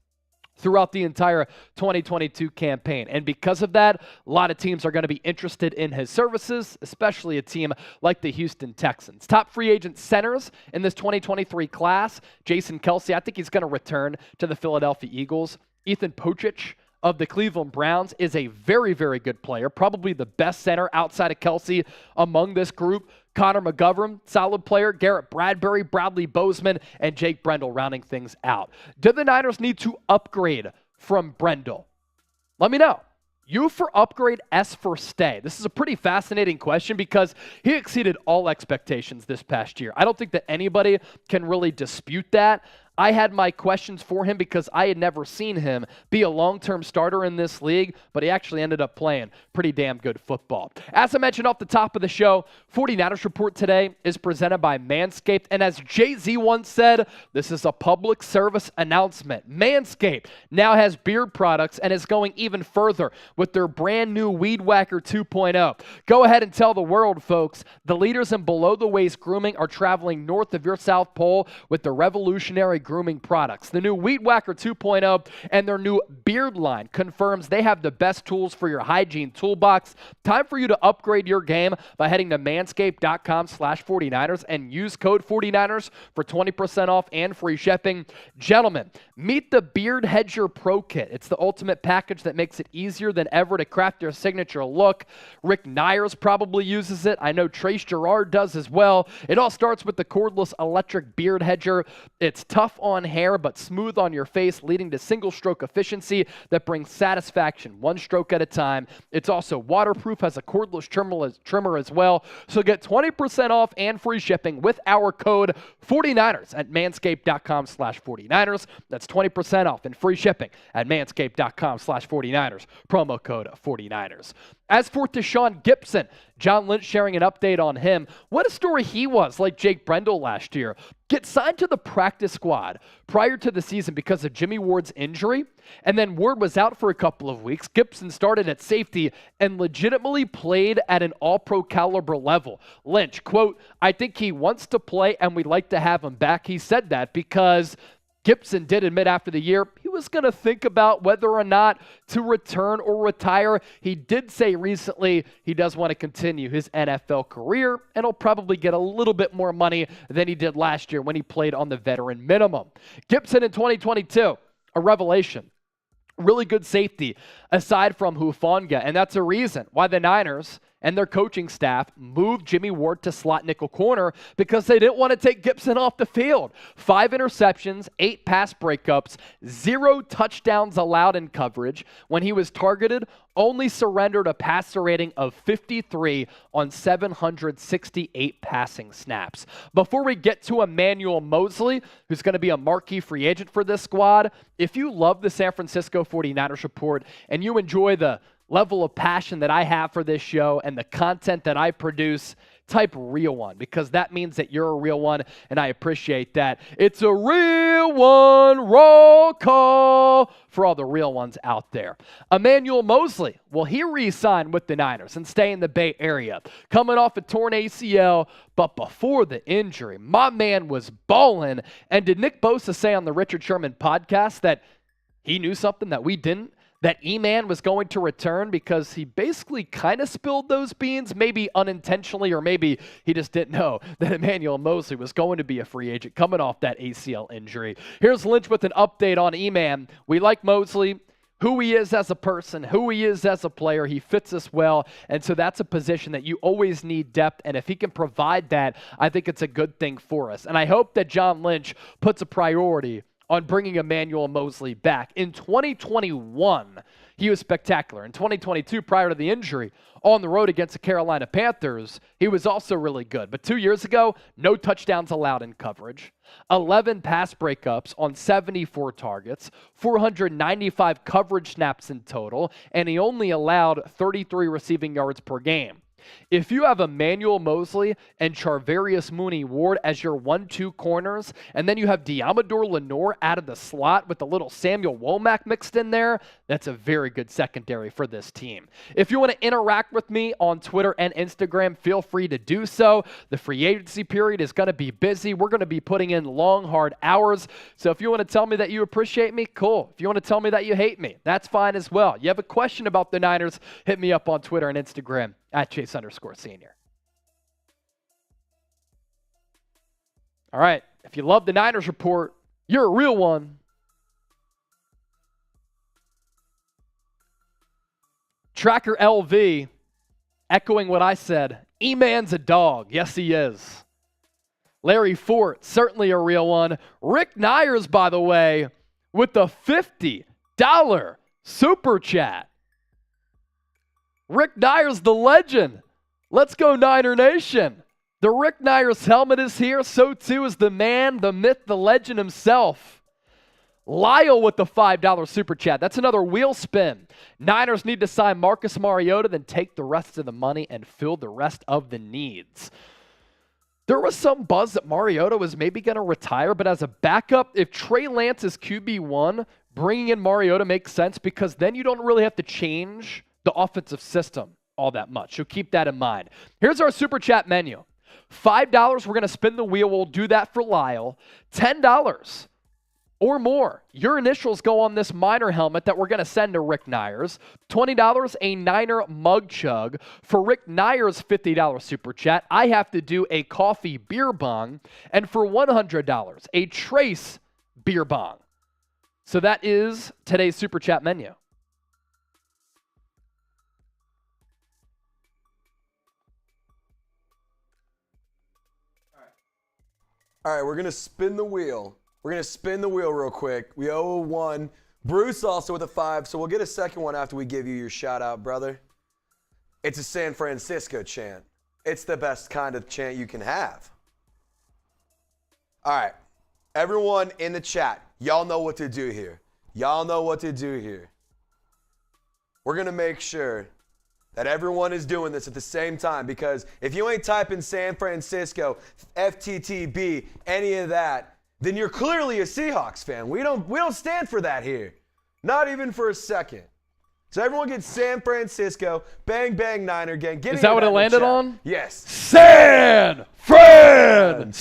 throughout the entire 2022 campaign. And because of that, a lot of teams are going to be interested in his services, especially a team like the Houston Texans. Top free agent centers in this 2023 class, Jason Kelce, I think he's going to return to the Philadelphia Eagles. Ethan Pocic of the Cleveland Browns is a very, very good player, probably the best center outside of Kelce among this group. Connor McGovern, solid player. Garrett Bradbury, Bradley Bozeman, and Jake Brendel rounding things out. Do the Niners need to upgrade from Brendel? Let me know. U for upgrade, S for stay. This is a pretty fascinating question because he exceeded all expectations this past year. I don't think that anybody can really dispute that. I had my questions for him because I had never seen him be a long-term starter in this league, but he actually ended up playing pretty damn good football. As I mentioned off the top of the show, 49ers Report today is presented by Manscaped, and as Jay-Z once said, this is a public service announcement. Manscaped now has beard products and is going even further with their brand new Weed Whacker 2.0. Go ahead and tell the world, folks, the leaders in below-the-waist grooming are traveling north of your South Pole with the revolutionary grooming products. The new Weed Whacker 2.0 and their new beard line confirms they have the best tools for your hygiene toolbox. Time for you to upgrade your game by heading to manscaped.com/49ers and use code 49ers for 20% off and free shipping. Gentlemen, meet the Beard Hedger Pro Kit. It's the ultimate package that makes it easier than ever to craft your signature look. Rick Nyers probably uses it. I know Trace Gerard does as well. It all starts with the cordless electric beard hedger. It's tough rough on hair but smooth on your face, leading to single stroke efficiency that brings satisfaction one stroke at a time. It's also waterproof, has a cordless trimmer as well. So get 20% off and free shipping with our code 49ers at manscaped.com/49ers. That's 20% off and free shipping at manscaped.com/49ers. Promo code 49ers. As for Deshaun Gibson, John Lynch sharing an update on him. What a story he was, like Jake Brendel last year. Get signed to the practice squad prior to the season because of Jimmy Ward's injury, and then Ward was out for a couple of weeks. Gibson started at safety and legitimately played at an all-pro caliber level. Lynch, quote, "I think he wants to play and we'd like to have him back." He said that because Gibson did admit after the year he was going to think about whether or not to return or retire. He did say recently he does want to continue his NFL career, and he'll probably get a little bit more money than he did last year when he played on the veteran minimum. Gibson in 2022, a revelation. Really good safety aside from Hufanga, and that's a reason why the Niners and their coaching staff moved Jimmy Ward to slot nickel corner because they didn't want to take Gibson off the field. 5 interceptions, 8 pass breakups, 0 touchdowns allowed in coverage. When he was targeted, only surrendered a passer rating of 53 on 768 passing snaps. Before we get to Emmanuel Moseley, who's going to be a marquee free agent for this squad, if you love the San Francisco 49ers report and you enjoy the level of passion that I have for this show and the content that I produce, type real one, because that means that you're a real one, and I appreciate that. It's a real one roll call for all the real ones out there. Emmanuel Moseley, well, he re-signed with the Niners and stay in the Bay Area, coming off a torn ACL, but before the injury, my man was balling. And did Nick Bosa say on the Richard Sherman podcast that he knew something that we didn't? That E-Man was going to return because he basically kind of spilled those beans, maybe unintentionally, or maybe he just didn't know that Emmanuel Moseley was going to be a free agent coming off that ACL injury. Here's Lynch with an update on E-Man. We like Moseley, who he is as a person, who he is as a player. He fits us well, and so that's a position that you always need depth, and if he can provide that, I think it's a good thing for us. And I hope that John Lynch puts a priority on bringing Emmanuel Moseley back. In 2021, he was spectacular. In 2022, prior to the injury, on the road against the Carolina Panthers, he was also really good. But 2 years ago, no touchdowns allowed in coverage, 11 pass breakups on 74 targets, 495 coverage snaps in total, and he only allowed 33 receiving yards per game. If you have Emmanuel Moseley and Charvarius Mooney-Ward as your 1-2 corners, and then you have Deommodore Lenoir out of the slot with a little Samuel Womack mixed in there, that's a very good secondary for this team. If you want to interact with me on Twitter and Instagram, feel free to do so. The free agency period is going to be busy. We're going to be putting in long, hard hours. So if you want to tell me that you appreciate me, cool. If you want to tell me that you hate me, that's fine as well. You have a question about the Niners, hit me up on Twitter and Instagram at Chase_Senior. All right. If you love the Niners report, you're a real one. Tracker LV, echoing what I said, E-Man's a dog. Yes, he is. Larry Fort, certainly a real one. Rick Nyers, by the way, with the $50 super chat. Rick Nyers, the legend. Let's go Niner Nation. The Rick Nyers helmet is here. So too is the man, the myth, the legend himself. Lyle with the $5 super chat. That's another wheel spin. Niners need to sign Marcus Mariota, then take the rest of the money and fill the rest of the needs. There was some buzz that Mariota was maybe going to retire, but as a backup, if Trey Lance is QB1, bringing in Mariota makes sense because then you don't really have to change the offensive system all that much. So keep that in mind. Here's our super chat menu. $5, we're going to spin the wheel. We'll do that for Lyle. $10 or more, your initials go on this Miner helmet that we're going to send to Rick Nyers. $20, a Niner mug chug. For Rick Nyers' $50 super chat, I have to do a coffee beer bong. And for $100, a Trace beer bong. So that is today's super chat menu. All right, we're going to spin the wheel. We're going to spin the wheel real quick. We owe 1. Bruce also with a 5, so we'll get a second one after we give you your shout out, brother. It's a San Francisco chant. It's the best kind of chant you can have. All right. Everyone in the chat, y'all know what to do here. Y'all know what to do here. We're going to make sure that everyone is doing this at the same time, because if you ain't typing San Francisco, FTTB, any of that, then you're clearly a Seahawks fan. We don't stand for that here. Not even for a second. So everyone gets San Francisco, bang, bang, Niner gang. Is that what it landed on? Yes. San Francisco!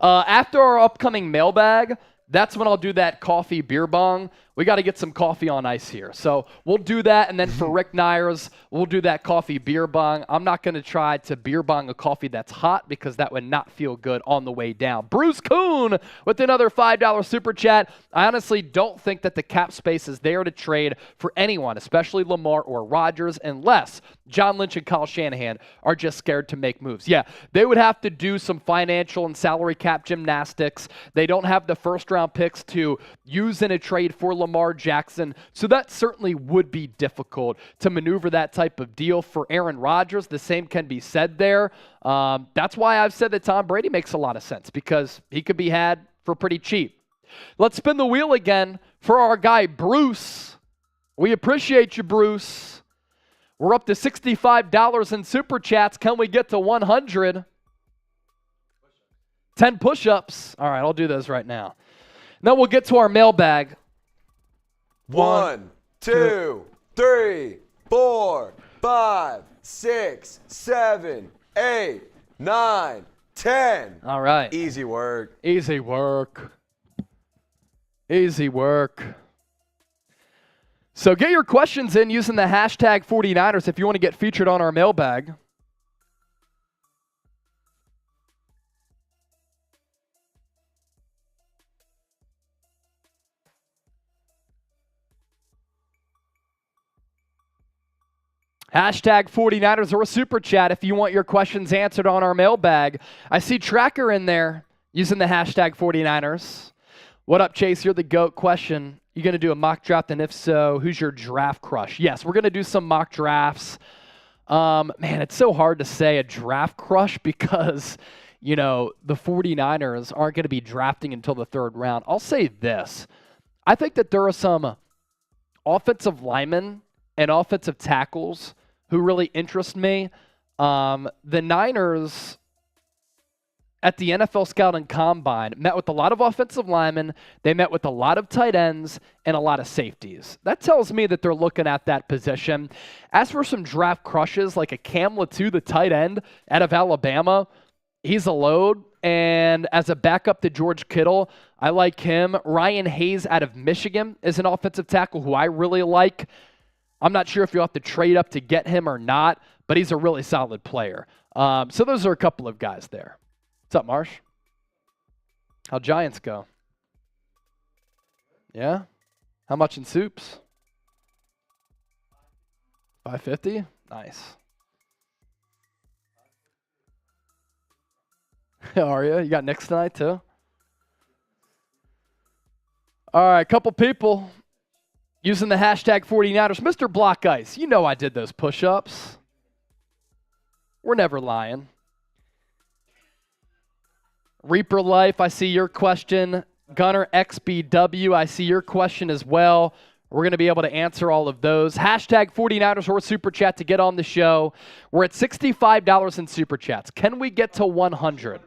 After our upcoming mailbag, that's when I'll do that coffee beer bong. We got to get some coffee on ice here. So we'll do that, and then for Rick Nyers, we'll do that coffee beer bong. I'm not going to try to beer bong a coffee that's hot because that would not feel good on the way down. Bruce Kuhn with another $5 super chat. I honestly don't think that the cap space is there to trade for anyone, especially Lamar or Rodgers, unless John Lynch and Kyle Shanahan are just scared to make moves. Yeah, they would have to do some financial and salary cap gymnastics. They don't have the first-round picks to use in a trade for Lamar Jackson, so that certainly would be difficult to maneuver that type of deal. For Aaron Rodgers, the same can be said there. That's why I've said that Tom Brady makes a lot of sense, because he could be had for pretty cheap. Let's spin the wheel again for our guy Bruce. We appreciate you, Bruce. We're up to $65 in super chats. Can we get to 100? 10 push-ups. All right, I'll do those right now. Then we'll get to our mailbag. 1, 2, 3, 4, 5, 6, 7, 8, 9, 10. All right. Easy work. Easy work. Easy work. So get your questions in using the hashtag 49ers if you want to get featured on our mailbag. Hashtag 49ers or super chat if you want your questions answered on our mailbag. I see Tracker in there using the hashtag 49ers. What up, Chase? You're the GOAT. Question, you going to do a mock draft? And if so, who's your draft crush? Yes, we're going to do some mock drafts. Man, it's so hard to say a draft crush because, you know, the 49ers aren't going to be drafting until the 3rd round. I'll say this. I think that there are some offensive linemen and offensive tackles who really interest me. The Niners at the NFL Scouting Combine met with a lot of offensive linemen. They met with a lot of tight ends and a lot of safeties. That tells me that they're looking at that position. As for some draft crushes, like a Cam Latu, the tight end out of Alabama, he's a load. And as a backup to George Kittle, I like him. Ryan Hayes out of Michigan is an offensive tackle who I really like. I'm not sure if you'll have to trade up to get him or not, but he's a really solid player. So those are a couple of guys there. What's up, Marsh? How Giants go? Yeah? How much in soups? $5.50? Nice. Are you? You got Knicks tonight, too? All right, couple people using the hashtag 49ers. Mr. Block Ice, you know I did those push-ups. We're never lying. Reaper Life, I see your question. Gunner XBW, I see your question as well. We're going to be able to answer all of those. Hashtag 49ers or Super Chat to get on the show. We're at $65 in Super Chats. Can we get to 100?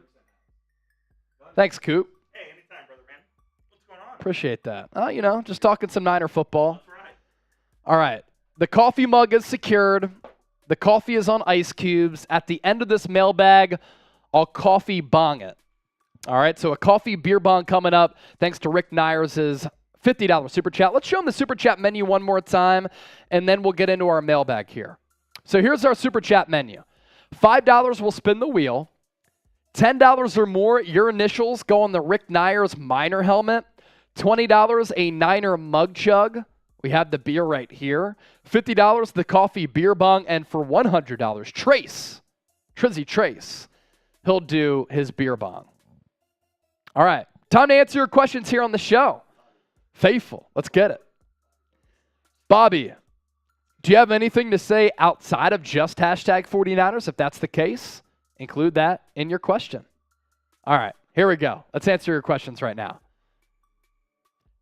Thanks, Coop. Hey, anytime, brother, man. What's going on? Appreciate that. You know, just talking some Niner football. That's right. All right. The coffee mug is secured. The coffee is on ice cubes. At the end of this mailbag, I'll coffee bong it. All right, so a coffee beer bong coming up thanks to Rick Nyers' $50 Super Chat. Let's show him the Super Chat menu one more time, and then we'll get into our mailbag here. So here's our Super Chat menu. $5 will spin the wheel. $10 or more, your initials go on the Rick Nyers Miner helmet. $20, a Niner mug chug. We have the beer right here. $50, the coffee beer bong. And for $100, Trace, Trizzy Trace, he'll do his beer bong. All right. Time to answer your questions here on the show. Faithful. Let's get it. Bobby, do you have anything to say outside of just hashtag 49ers? If that's the case, include that in your question. All right. Here we go. Let's answer your questions right now.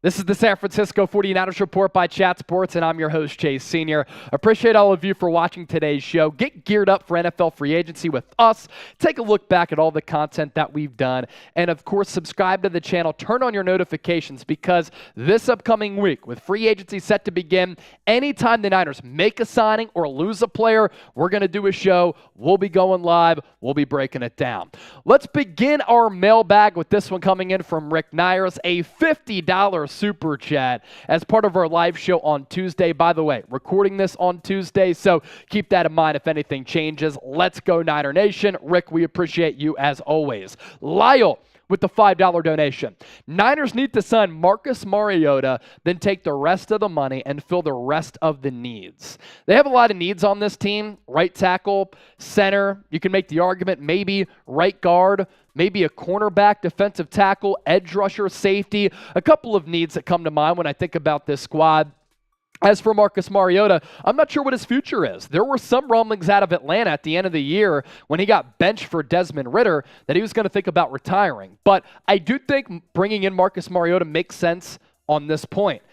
This is the San Francisco 49ers Report by Chat Sports, and I'm your host, Chase Sr. Appreciate all of you for watching today's show. Get geared up for NFL free agency with us. Take a look back at all the content that we've done. And, of course, subscribe to the channel. Turn on your notifications because this upcoming week, with free agency set to begin, anytime the Niners make a signing or lose a player, we're going to do a show. We'll be going live. We'll be breaking it down. Let's begin our mailbag with this one coming in from Rick Nyers, a $50 super chat as part of our live show on Tuesday. By the way, recording this on Tuesday, so keep that in mind if anything changes. Let's go Niner Nation. Rick, we appreciate you as always. Lyle with the $5 donation. Niners need to sign Marcus Mariota, then take the rest of the money and fill the rest of the needs. They have a lot of needs on this team. Right tackle, center. You can make the argument maybe right guard, maybe a cornerback, defensive tackle, edge rusher, safety. A couple of needs that come to mind when I think about this squad. As for Marcus Mariota, I'm not sure what his future is. There were some rumblings out of Atlanta at the end of the year when he got benched for Desmond Ridder that he was going to think about retiring. But I do think bringing in Marcus Mariota makes sense on this point.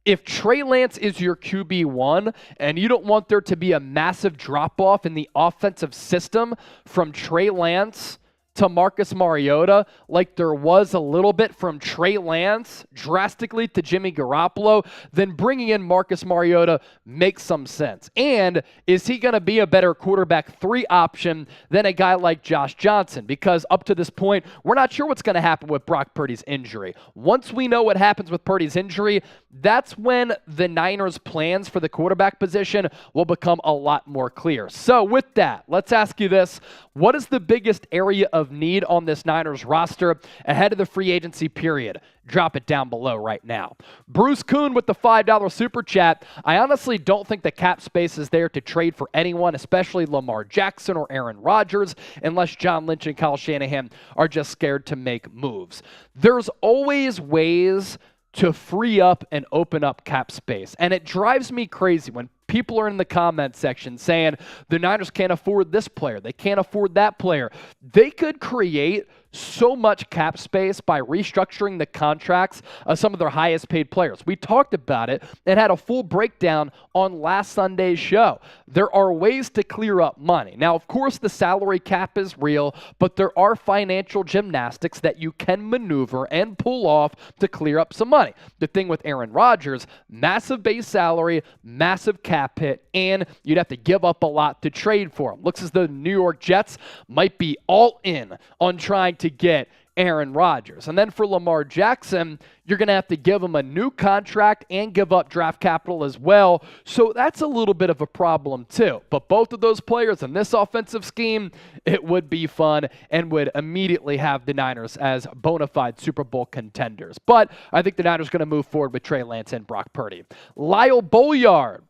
If Trey Lance is your QB1 and you don't want there to be a massive drop-off in the offensive system from Trey Lance to Marcus Mariota, like there was a little bit from Trey Lance drastically to Jimmy Garoppolo, then bringing in Marcus Mariota makes some sense. And is he going to be a better quarterback 3 option than a guy like Josh Johnson? Because up to this point, we're not sure what's going to happen with Brock Purdy's injury. Once we know what happens with Purdy's injury, that's when the Niners' plans for the quarterback position will become a lot more clear. So with that, let's ask you this. What is the biggest area of need on this Niners roster ahead of the free agency period? Drop it down below right now. Bruce Kuhn with the $5 super chat. I honestly don't think the cap space is there to trade for anyone, especially Lamar Jackson or Aaron Rodgers, unless John Lynch and Kyle Shanahan are just scared to make moves. There's always ways to free up and open up cap space. And it drives me crazy when people are in the comment section saying the Niners can't afford this player, they can't afford that player. They could create so much cap space by restructuring the contracts of some of their highest paid players. We talked about it and had a full breakdown on last Sunday's show. There are ways to clear up money. Now, of course, the salary cap is real, but there are financial gymnastics that you can maneuver and pull off to clear up some money. The thing with Aaron Rodgers, massive base salary, massive cap hit, and you'd have to give up a lot to trade for him. Looks as though the New York Jets might be all in on trying to get Aaron Rodgers. And then for Lamar Jackson, you're going to have to give him a new contract and give up draft capital as well. So that's a little bit of a problem too. But both of those players in this offensive scheme, it would be fun and would immediately have the Niners as bona fide Super Bowl contenders. But I think the Niners are going to move forward with Trey Lance and Brock Purdy. Lyle Bolyard,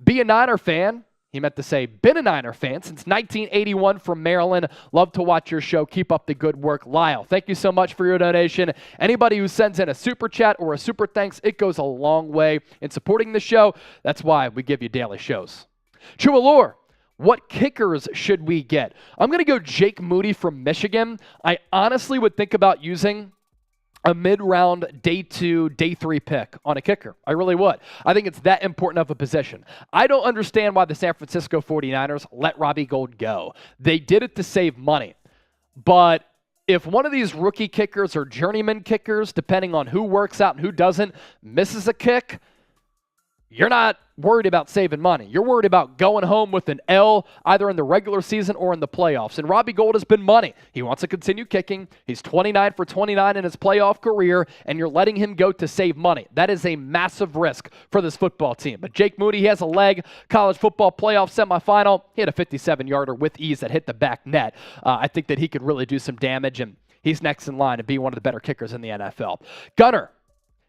be a Niner fan. He meant to say, been a Niner fan since 1981 from Maryland. Love to watch your show. Keep up the good work. Lyle, thank you so much for your donation. Anybody who sends in a super chat or a super thanks, it goes a long way in supporting the show. That's why we give you daily shows. True Allure, what kickers should we get? I'm going to go Jake Moody from Michigan. I honestly would think about using a mid-round day 2, day 3 pick on a kicker. I really would. I think it's that important of a position. I don't understand why the San Francisco 49ers let Robbie Gould go. They did it to save money. But if one of these rookie kickers or journeyman kickers, depending on who works out and who doesn't, misses a kick, you're not worried about saving money. You're worried about going home with an L either in the regular season or in the playoffs. And Robbie Gould has been money. He wants to continue kicking. He's 29 for 29 in his playoff career, and you're letting him go to save money. That is a massive risk for this football team. But Jake Moody, he has a leg. College football playoff semifinal. He had a 57-yarder with ease that hit the back net. I think that he could really do some damage, and he's next in line to be one of the better kickers in the NFL. Gunner,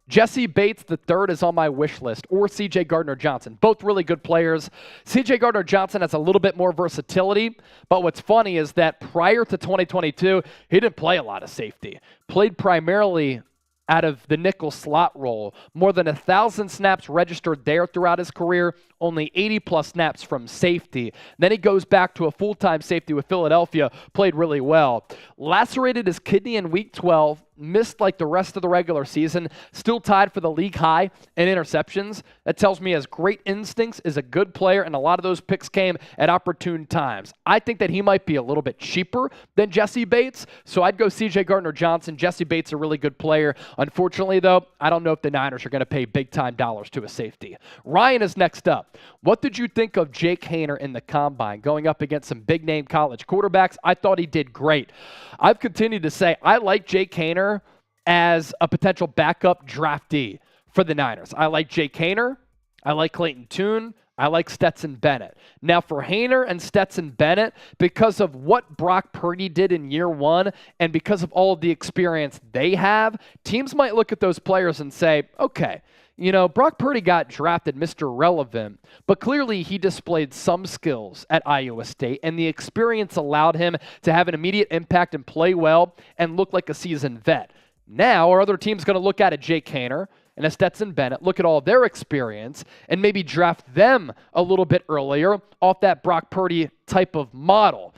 Jesse Bates III is on my wish list, or C.J. Gardner-Johnson. Both really good players. C.J. Gardner-Johnson has a little bit more versatility, but what's funny is that prior to 2022, he didn't play a lot of safety. Played primarily out of the nickel slot role. More than 1,000 snaps registered there throughout his career, only 80-plus snaps from safety. Then he goes back to a full-time safety with Philadelphia, played really well. Lacerated his kidney in Week 12, missed like the rest of the regular season, still tied for the league high in interceptions. That tells me he has great instincts, is a good player, and a lot of those picks came at opportune times. I think that he might be a little bit cheaper than Jesse Bates, so I'd go C.J. Gardner-Johnson. Jesse Bates, a really good player. Unfortunately, though, I don't know if the Niners are going to pay big-time dollars to a safety. Ryan is next up. What did you think of Jake Haener in the Combine, going up against some big-name college quarterbacks? I thought he did great. I've continued to say I like Jake Haener as a potential backup draftee for the Niners. I like Jake Haener. I like Clayton Tune. I like Stetson Bennett. Now, for Haener and Stetson Bennett, because of what Brock Purdy did in year one and because of all of the experience they have, teams might look at those players and say, okay, you know, Brock Purdy got drafted Mr. Relevant, but clearly he displayed some skills at Iowa State, and the experience allowed him to have an immediate impact and play well and look like a seasoned vet. Now, are other teams going to look at a Jake Haener and a Stetson Bennett, look at all their experience, and maybe draft them a little bit earlier off that Brock Purdy type of model?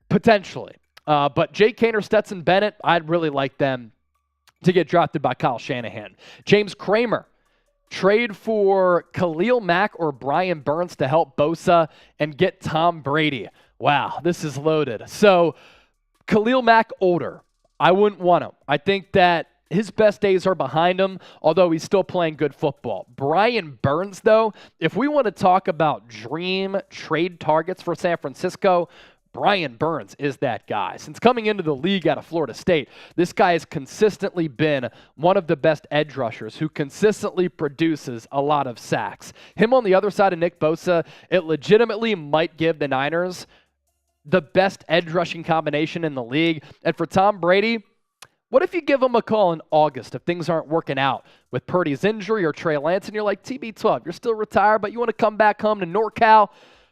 Potentially. But Jake Haener, Stetson Bennett, I'd really like them to get drafted by Kyle Shanahan. James Kramer. Trade for Khalil Mack or Brian Burns to help Bosa and get Tom Brady. Wow, this is loaded. So, Khalil Mack older. I wouldn't want him. I think that his best days are behind him, although he's still playing good football. Brian Burns, though, if we want to talk about dream trade targets for San Francisco, Brian Burns is that guy. Since coming into the league out of Florida State, this guy has consistently been one of the best edge rushers who consistently produces a lot of sacks. Him on the other side of Nick Bosa, it legitimately might give the Niners the best edge rushing combination in the league. And for Tom Brady, what if you give him a call in August if things aren't working out with Purdy's injury or Trey Lance, and you're like, TB12, you're still retired, but you want to come back home to NorCal,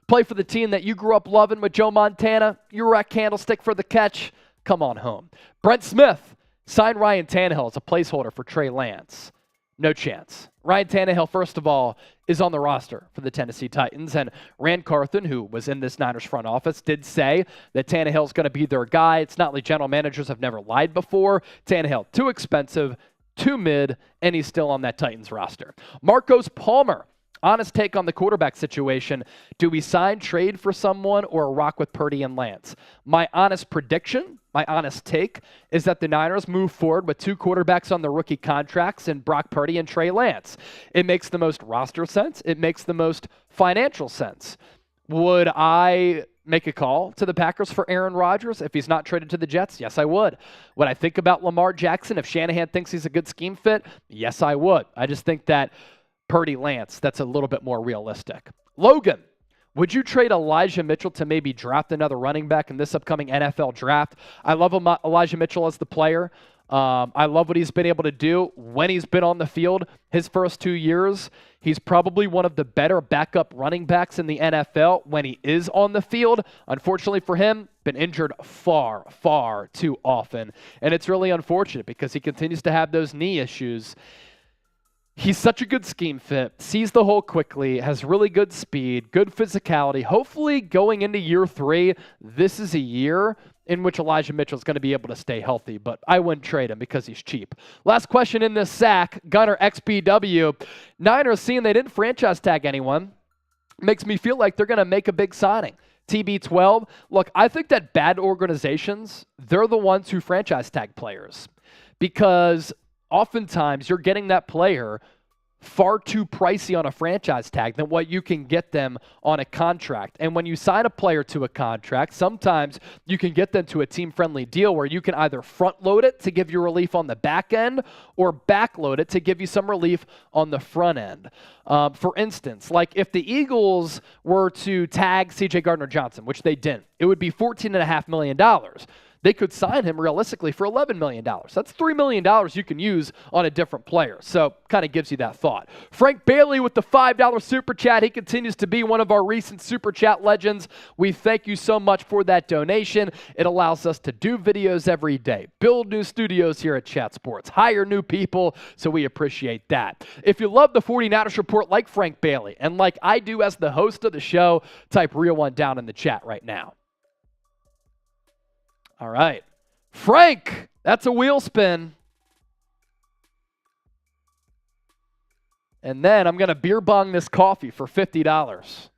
play for the team that you grew up loving with Joe Montana. You were at Candlestick for the catch. Come on home. Brent Smith signed Ryan Tannehill as a placeholder for Trey Lance. No chance. Ryan Tannehill, first of all, is on the roster for the Tennessee Titans. And Rand Carthen, who was in this Niners front office, did say that Tannehill's going to be their guy. It's not like general managers have never lied before. Tannehill, too expensive, too mid, and he's still on that Titans roster. Marcos Palmer. Honest take on the quarterback situation. Do we sign, trade for someone, or rock with Purdy and Lance? My honest prediction, my honest take, is that the Niners move forward with two quarterbacks on the rookie contracts in Brock Purdy and Trey Lance. It makes the most roster sense. It makes the most financial sense. Would I make a call to the Packers for Aaron Rodgers if he's not traded to the Jets? Yes, I would. Would I think about Lamar Jackson if Shanahan thinks he's a good scheme fit? Yes, I would. I just think that Purdy Lance, that's a little bit more realistic. Logan, would you trade Elijah Mitchell to maybe draft another running back in this upcoming NFL draft? I love Elijah Mitchell as the player. I love what he's been able to do when he's been on the field. His first 2 years, he's probably one of the better backup running backs in the NFL when he is on the field. Unfortunately for him, been injured far, far too often. And it's really unfortunate because he continues to have those knee issues. He's such a good scheme fit, sees the hole quickly, has really good speed, good physicality. Hopefully going into year 3, this is a year in which Elijah Mitchell is going to be able to stay healthy, but I wouldn't trade him because he's cheap. Last question in this sack, Gunner XPW. Niners, seeing they didn't franchise tag anyone, makes me feel like they're going to make a big signing. TB12, look, I think that bad organizations, they're the ones who franchise tag players because oftentimes you're getting that player far too pricey on a franchise tag than what you can get them on a contract. And when you sign a player to a contract, sometimes you can get them to a team-friendly deal where you can either front-load it to give you relief on the back end or back-load it to give you some relief on the front end. For instance, like if the Eagles were to tag C.J. Gardner-Johnson, which they didn't, it would be $14.5 million. They could sign him realistically for $11 million. That's $3 million you can use on a different player. So kind of gives you that thought. Frank Bailey with the $5 super chat. He continues to be one of our recent super chat legends. We thank you so much for that donation. It allows us to do videos every day, build new studios here at Chat Sports, hire new people, so we appreciate that. If you love the 49ers Report like Frank Bailey and like I do as the host of the show, type real one down in the chat right now. All right. Frank, that's a wheel spin. And then I'm going to beer bong this coffee for $50.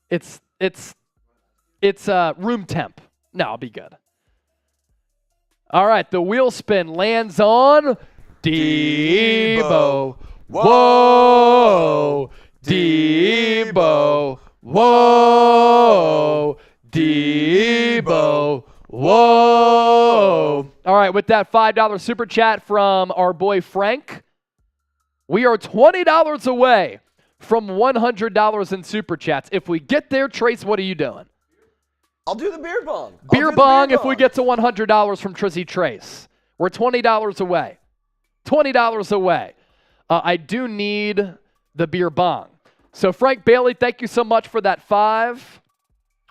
It's room temp. No, I'll be good. All right, the wheel spin lands on Debo. Whoa, Debo. Whoa, Debo. Whoa. All right, with that $5 super chat from our boy Frank, we are $20 away from $100 in super chats. If we get there, Trace, what are you doing? I'll do the beer bong. Beer bong if we get to $100 from Trizzy Trace. We're $20 away. $20 away. I do need the beer bong. So Frank Bailey, thank you so much for that 5.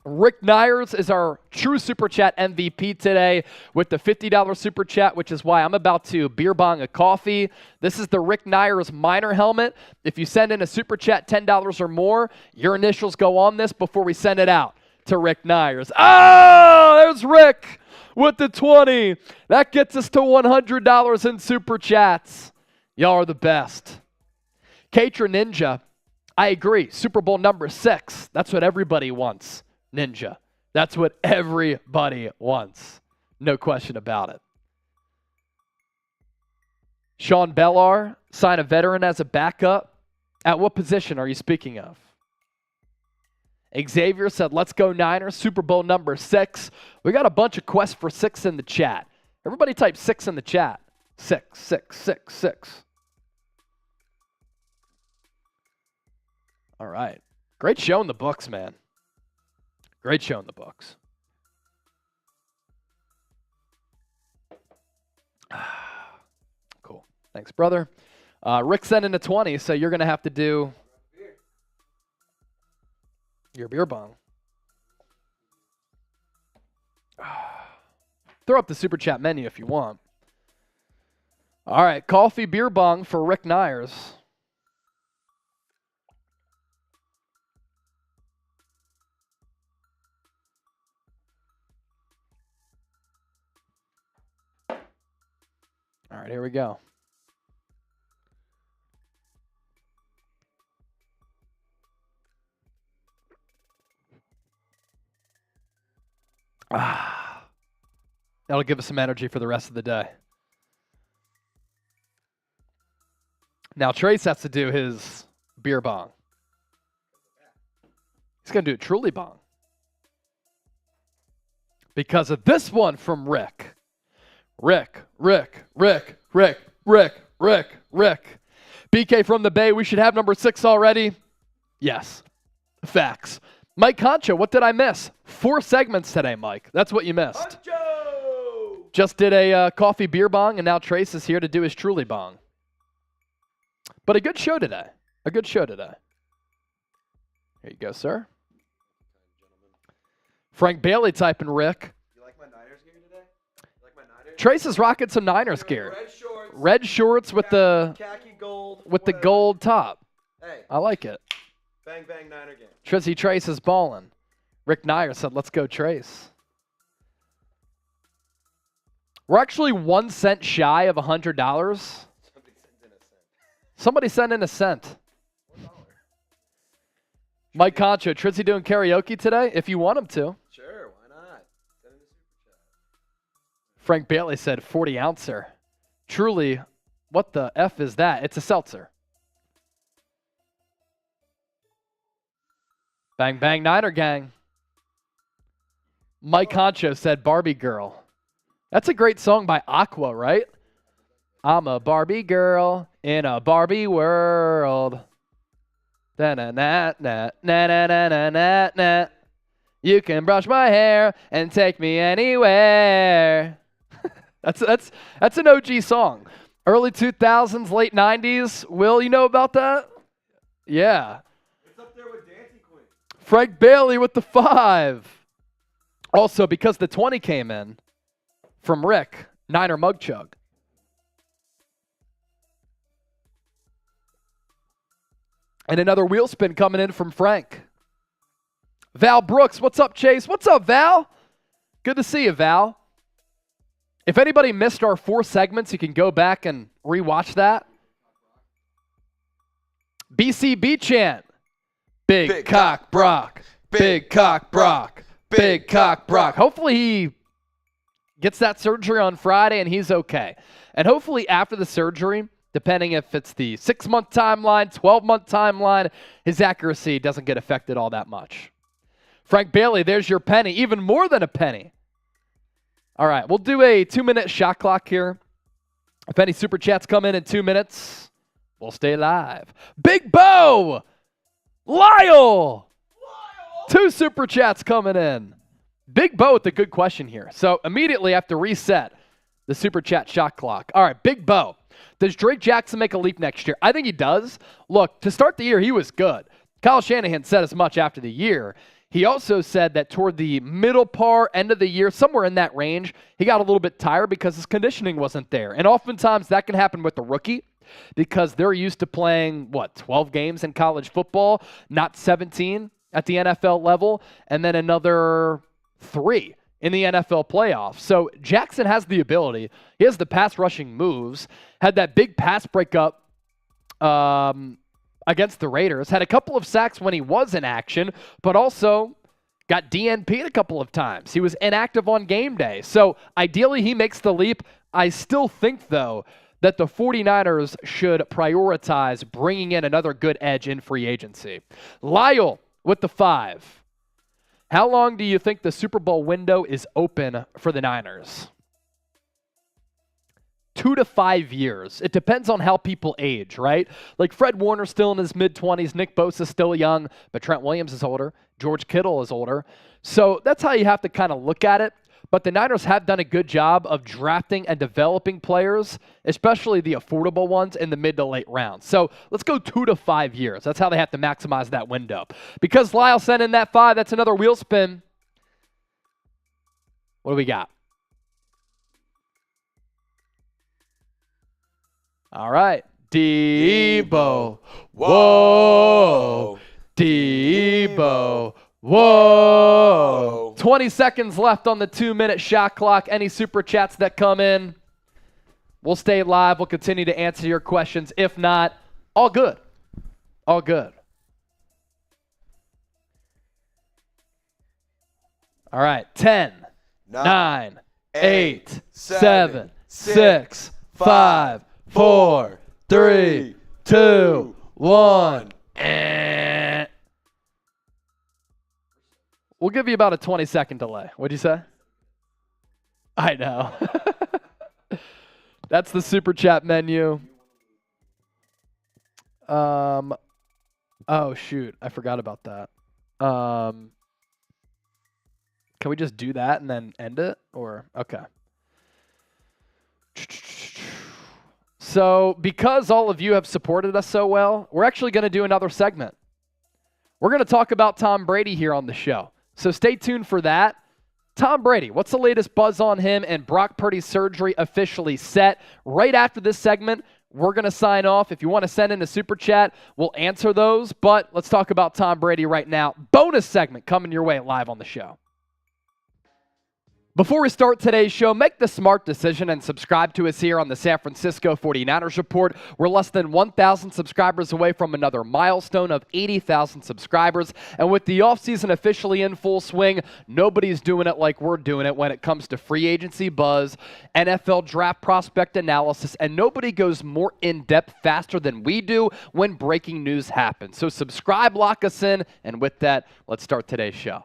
Rick Nyers is our true Super Chat MVP today with the $50 Super Chat, which is why I'm about to beer bong a coffee. This is the Rick Nyers minor helmet. If you send in a Super Chat $10 or more, your initials go on this before we send it out to Rick Nyers. Oh, there's Rick with the 20. That gets us to $100 in Super Chats. Y'all are the best. Katra Ninja, I agree. Super Bowl number 6. That's what everybody wants, Ninja. That's what everybody wants. No question about it. Sean Bellar, sign a veteran as a backup. At what position are you speaking of? Xavier said, let's go Niners, Super Bowl number 6. We got a bunch of quests for 6 in the chat. Everybody type 6 in the chat. 6, 6, 6, 6. All right. Great show in the books, man. Great show in the books. Cool. Thanks, brother. Rick sent in a 20, so you're going to have to do your beer bong. Throw up the Super Chat menu if you want. All right. Coffee beer bong for Rick Nyers. All right, here we go. That'll give us some energy for the rest of the day. Now, Trace has to do his beer bong. He's going to do a truly bong. Because of this one from Rick. Rick. BK from the Bay, we should have number 6 already. Yes. Facts. Mike Concho, what did I miss? 4 segments today, Mike. That's what you missed. Concho! Just did a coffee beer bong, and now Trace is here to do his truly bong. But a good show today. A good show today. Here you go, sir. Frank Bailey typing Rick. You like my Niners gear today? You like my Niners? Trace is rocking some Niners gear. Red shorts with the khaki gold, with the gold top. Hey, I like it. bang bang Niner game. Trizzy Trace is balling. Rick Nyers said, let's go Trace. We're actually 1 cent shy of $100. Somebody sent in a cent. $1. Mike Concho, Trizzy doing karaoke today? If you want him to. Sure, why not? Send in the super chat. Frank Bailey said 40 ouncer. Truly, what the F is that? It's a seltzer. Bang, bang, Niner gang. Mike Concho said Barbie Girl. That's a great song by Aqua, right? I'm a Barbie girl in a Barbie world. Da-na-na-na, na-na-na-na-na-na. You can brush my hair and take me anywhere. That's an OG song. Early 2000s, late 90s. Will, you know about that? Yeah. It's up there with Dancing Queen. Frank Bailey with the 5. Also, because the 20 came in from Rick, Niner mug chug. And another wheel spin coming in from Frank. Val Brooks, what's up, Chase? What's up, Val? Good to see you, Val. If anybody missed our 4 segments, you can go back and rewatch that. BCB chant. Big cock Brock. Big cock Brock. Big cock Brock. Hopefully he gets that surgery on Friday and he's okay. And hopefully after the surgery, depending if it's the 6-month timeline, 12-month timeline, his accuracy doesn't get affected all that much. Frank Bailey, there's your penny. Even more than a penny. All right, we'll do a 2-minute shot clock here. If any super chats come in 2 minutes, we'll stay live. Big Bo! Lyle! 2 super chats coming in. Big Bo with a good question here. So immediately I have to reset the super chat shot clock. All right, Big Bo. Does Drake Jackson make a leap next year? I think he does. Look, to start the year, he was good. Kyle Shanahan said as much after the year. He also said that toward the middle part, end of the year, somewhere in that range, he got a little bit tired because his conditioning wasn't there. And oftentimes that can happen with the rookie because they're used to playing, 12 games in college football, not 17 at the NFL level, and then another 3 in the NFL playoffs. So Jackson has the ability. He has the pass rushing moves, had that big pass breakup against the Raiders, had a couple of sacks when he was in action, but also got DNP'd a couple of times. He was inactive on game day. So ideally he makes the leap. I still think, though, that the 49ers should prioritize bringing in another good edge in free agency. Lyle with the 5. How long do you think the Super Bowl window is open for the Niners? 2 to 5 years. It depends on how people age, right? Like Fred Warner's still in his mid-20s. Nick Bosa's still young, but Trent Williams is older. George Kittle is older. So that's how you have to kind of look at it. But the Niners have done a good job of drafting and developing players, especially the affordable ones in the mid to late rounds. So let's go 2 to 5 years. That's how they have to maximize that window. Because Lyle sent in that 5, that's another wheel spin. What do we got? All right. Debo. Whoa. Debo. Whoa. 20 seconds left on the 2-minute shot clock. Any super chats that come in, we'll stay live. We'll continue to answer your questions. If not, all good. All good. All right. 10, 9, 8, 7, 6, 5, 4, 3, 2, 1. We'll give you about a 20-second delay. What'd you say? I know. That's the super chat menu. Oh, shoot. I forgot about that. Can we just do that and then end it? Or, okay. So, because all of you have supported us so well, we're actually going to do another segment. We're going to talk about Tom Brady here on the show. So stay tuned for that. Tom Brady, what's the latest buzz on him and Brock Purdy's surgery officially set? Right after this segment, we're going to sign off. If you want to send in a super chat, we'll answer those. But let's talk about Tom Brady right now. Bonus segment coming your way live on the show. Before we start today's show, make the smart decision and subscribe to us here on the San Francisco 49ers Report. We're less than 1,000 subscribers away from another milestone of 80,000 subscribers. And with the offseason officially in full swing, nobody's doing it like we're doing it when it comes to free agency buzz, NFL draft prospect analysis, and nobody goes more in-depth faster than we do when breaking news happens. So subscribe, lock us in, and with that, let's start today's show.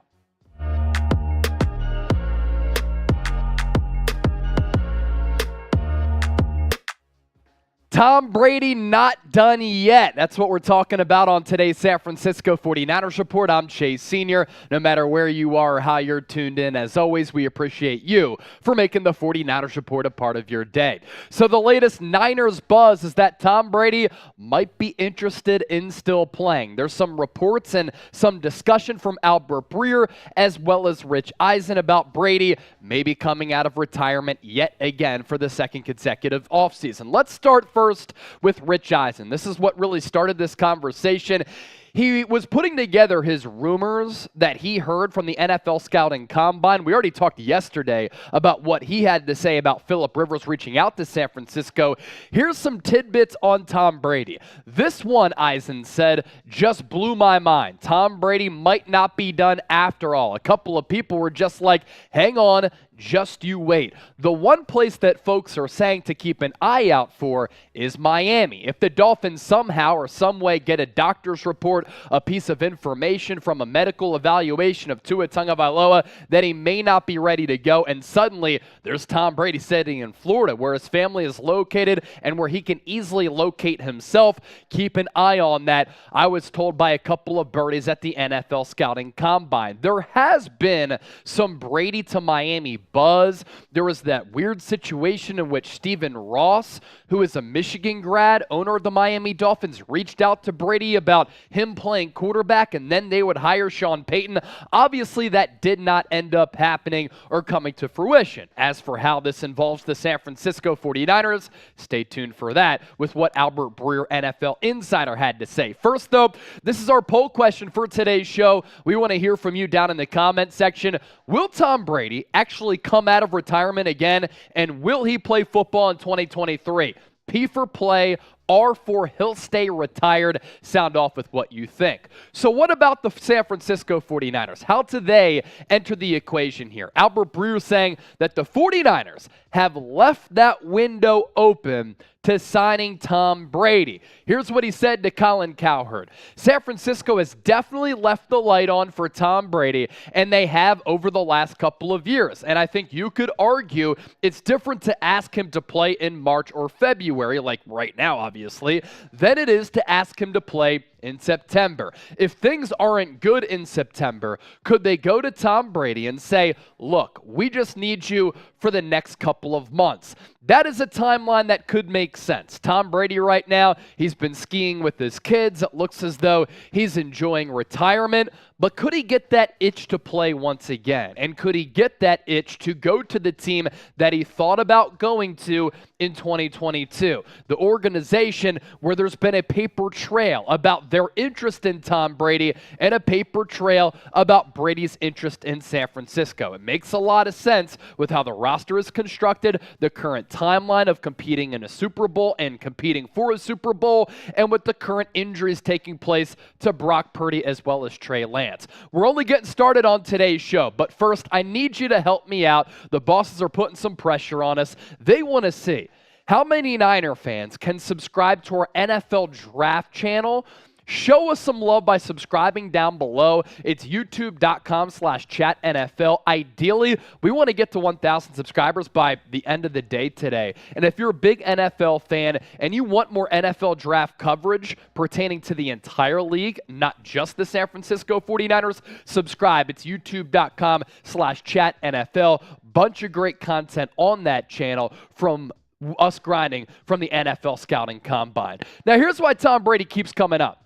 Tom Brady not done yet. That's what we're talking about on today's San Francisco 49ers Report. I'm Chase Sr. No matter where you are or how you're tuned in, as always, we appreciate you for making the 49ers Report a part of your day. So the latest Niners buzz is that Tom Brady might be interested in still playing. There's some reports and some discussion from Albert Breer as well as Rich Eisen about Brady maybe coming out of retirement yet again for the second consecutive offseason. Let's start first with Rich Eisen. This is what really started this conversation. He was putting together his rumors that he heard from the NFL Scouting Combine. We already talked yesterday about what he had to say about Phillip Rivers reaching out to San Francisco. Here's some tidbits on Tom Brady. This one, Eisen said, just blew my mind. Tom Brady might not be done after all. A couple of people were just like, hang on, just you wait. The one place that folks are saying to keep an eye out for is Miami. If the Dolphins somehow or some way get a doctor's report, a piece of information from a medical evaluation of Tua Tagovailoa that he may not be ready to go, and suddenly there's Tom Brady sitting in Florida where his family is located and where he can easily locate himself, keep an eye on that. I was told by a couple of birdies at the NFL Scouting Combine. There has been some Brady to Miami buzz. There was that weird situation in which Stephen Ross, who is a Michigan grad, owner of the Miami Dolphins, reached out to Brady about him playing quarterback, and then they would hire Sean Payton. Obviously, that did not end up happening or coming to fruition. As for how this involves the San Francisco 49ers, stay tuned for that with what Albert Breer, NFL insider, had to say. First, though, this is our poll question for today's show. We want to hear from you down in the comment section. Will Tom Brady actually come out of retirement again, and will he play football in 2023? P for play, R for he'll stay retired. Sound off with what you think. So what about the San Francisco 49ers? How do they enter the equation here? Albert Breer saying that the 49ers have left that window open to signing Tom Brady. Here's what he said to Colin Cowherd. San Francisco has definitely left the light on for Tom Brady, and they have over the last couple of years. And I think you could argue it's different to ask him to play in March or February, like right now, obviously, than it is to ask him to play in September. If things aren't good in September, could they go to Tom Brady and say, look, we just need you for the next couple of months? That is a timeline that could make sense. Tom Brady right now, he's been skiing with his kids. It looks as though he's enjoying retirement. But could he get that itch to play once again? And could he get that itch to go to the team that he thought about going to in 2022? The organization where there's been a paper trail about their interest in Tom Brady and a paper trail about Brady's interest in San Francisco. It makes a lot of sense with how the roster is constructed, the current timeline of competing in a Super Bowl and competing for a Super Bowl, and with the current injuries taking place to Brock Purdy as well as Trey Lance. We're only getting started on today's show, but first, I need you to help me out. The bosses are putting some pressure on us. They want to see how many Niner fans can subscribe to our NFL Draft channel. Show us some love by subscribing down below. It's youtube.com/chatnfl. Ideally, we want to get to 1,000 subscribers by the end of the day today. And if you're a big NFL fan and you want more NFL draft coverage pertaining to the entire league, not just the San Francisco 49ers, subscribe. It's youtube.com/chatnfl. Bunch of great content on that channel from us grinding from the NFL Scouting Combine. Now, here's why Tom Brady keeps coming up.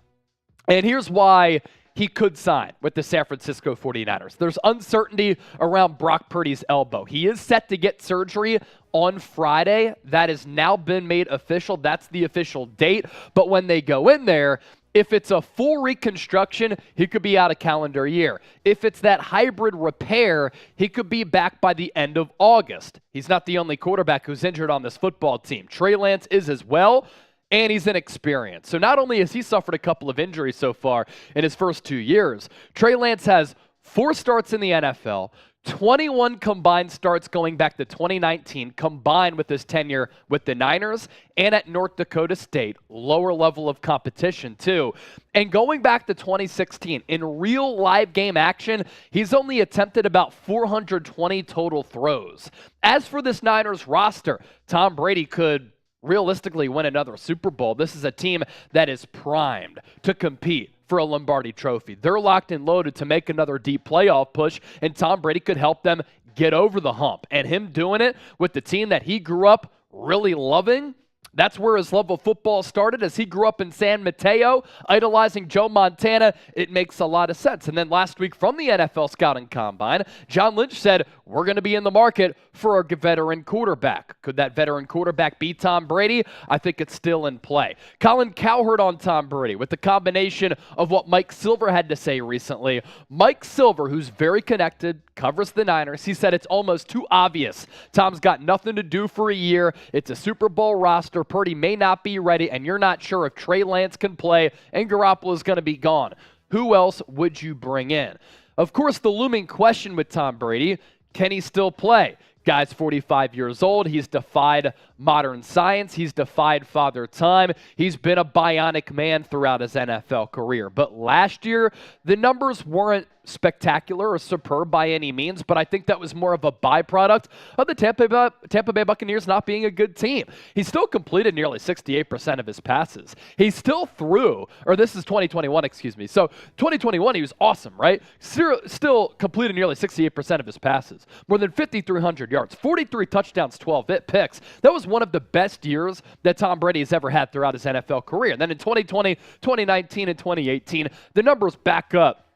And here's why he could sign with the San Francisco 49ers. There's uncertainty around Brock Purdy's elbow. He is set to get surgery on Friday. That has now been made official. That's the official date. But when they go in there, if it's a full reconstruction, he could be out a calendar year. If it's that hybrid repair, he could be back by the end of August. He's not the only quarterback who's injured on this football team. Trey Lance is as well. And he's inexperienced. So not only has he suffered a couple of injuries so far in his first 2 years, Trey Lance has 4 starts in the NFL, 21 combined starts going back to 2019, combined with his tenure with the Niners and at North Dakota State, lower level of competition too. And going back to 2016, in real live game action, he's only attempted about 420 total throws. As for this Niners roster, Tom Brady could realistically win another Super Bowl. This is a team that is primed to compete for a Lombardi trophy. They're locked and loaded to make another deep playoff push, and Tom Brady could help them get over the hump. And him doing it with the team that he grew up really loving, that's where his love of football started, as he grew up in San Mateo, idolizing Joe Montana. It makes a lot of sense. And then last week from the NFL Scouting Combine, John Lynch said, we're going to be in the market for a veteran quarterback. Could that veteran quarterback be Tom Brady? I think it's still in play. Colin Cowherd on Tom Brady with the combination of what Mike Silver had to say recently. Mike Silver, who's very connected, covers the Niners. He said it's almost too obvious. Tom's got nothing to do for a year. It's a Super Bowl roster. Purdy may not be ready, and you're not sure if Trey Lance can play, and Garoppolo is going to be gone. Who else would you bring in? Of course, the looming question with Tom Brady, can he still play? Guy's 45 years old. He's defied modern science. He's defied father time. He's been a bionic man throughout his NFL career. But last year, the numbers weren't spectacular or superb by any means, but I think that was more of a byproduct of the Tampa Bay Buccaneers not being a good team. He still completed nearly 68% of his passes. He still threw, or this is 2021, excuse me. So 2021, he was awesome, right? Still completed nearly 68% of his passes. More than 5,300 yards, 43 touchdowns, 12 picks. That was one of the best years that Tom Brady has ever had throughout his NFL career. And then in 2020, 2019, and 2018, the numbers back up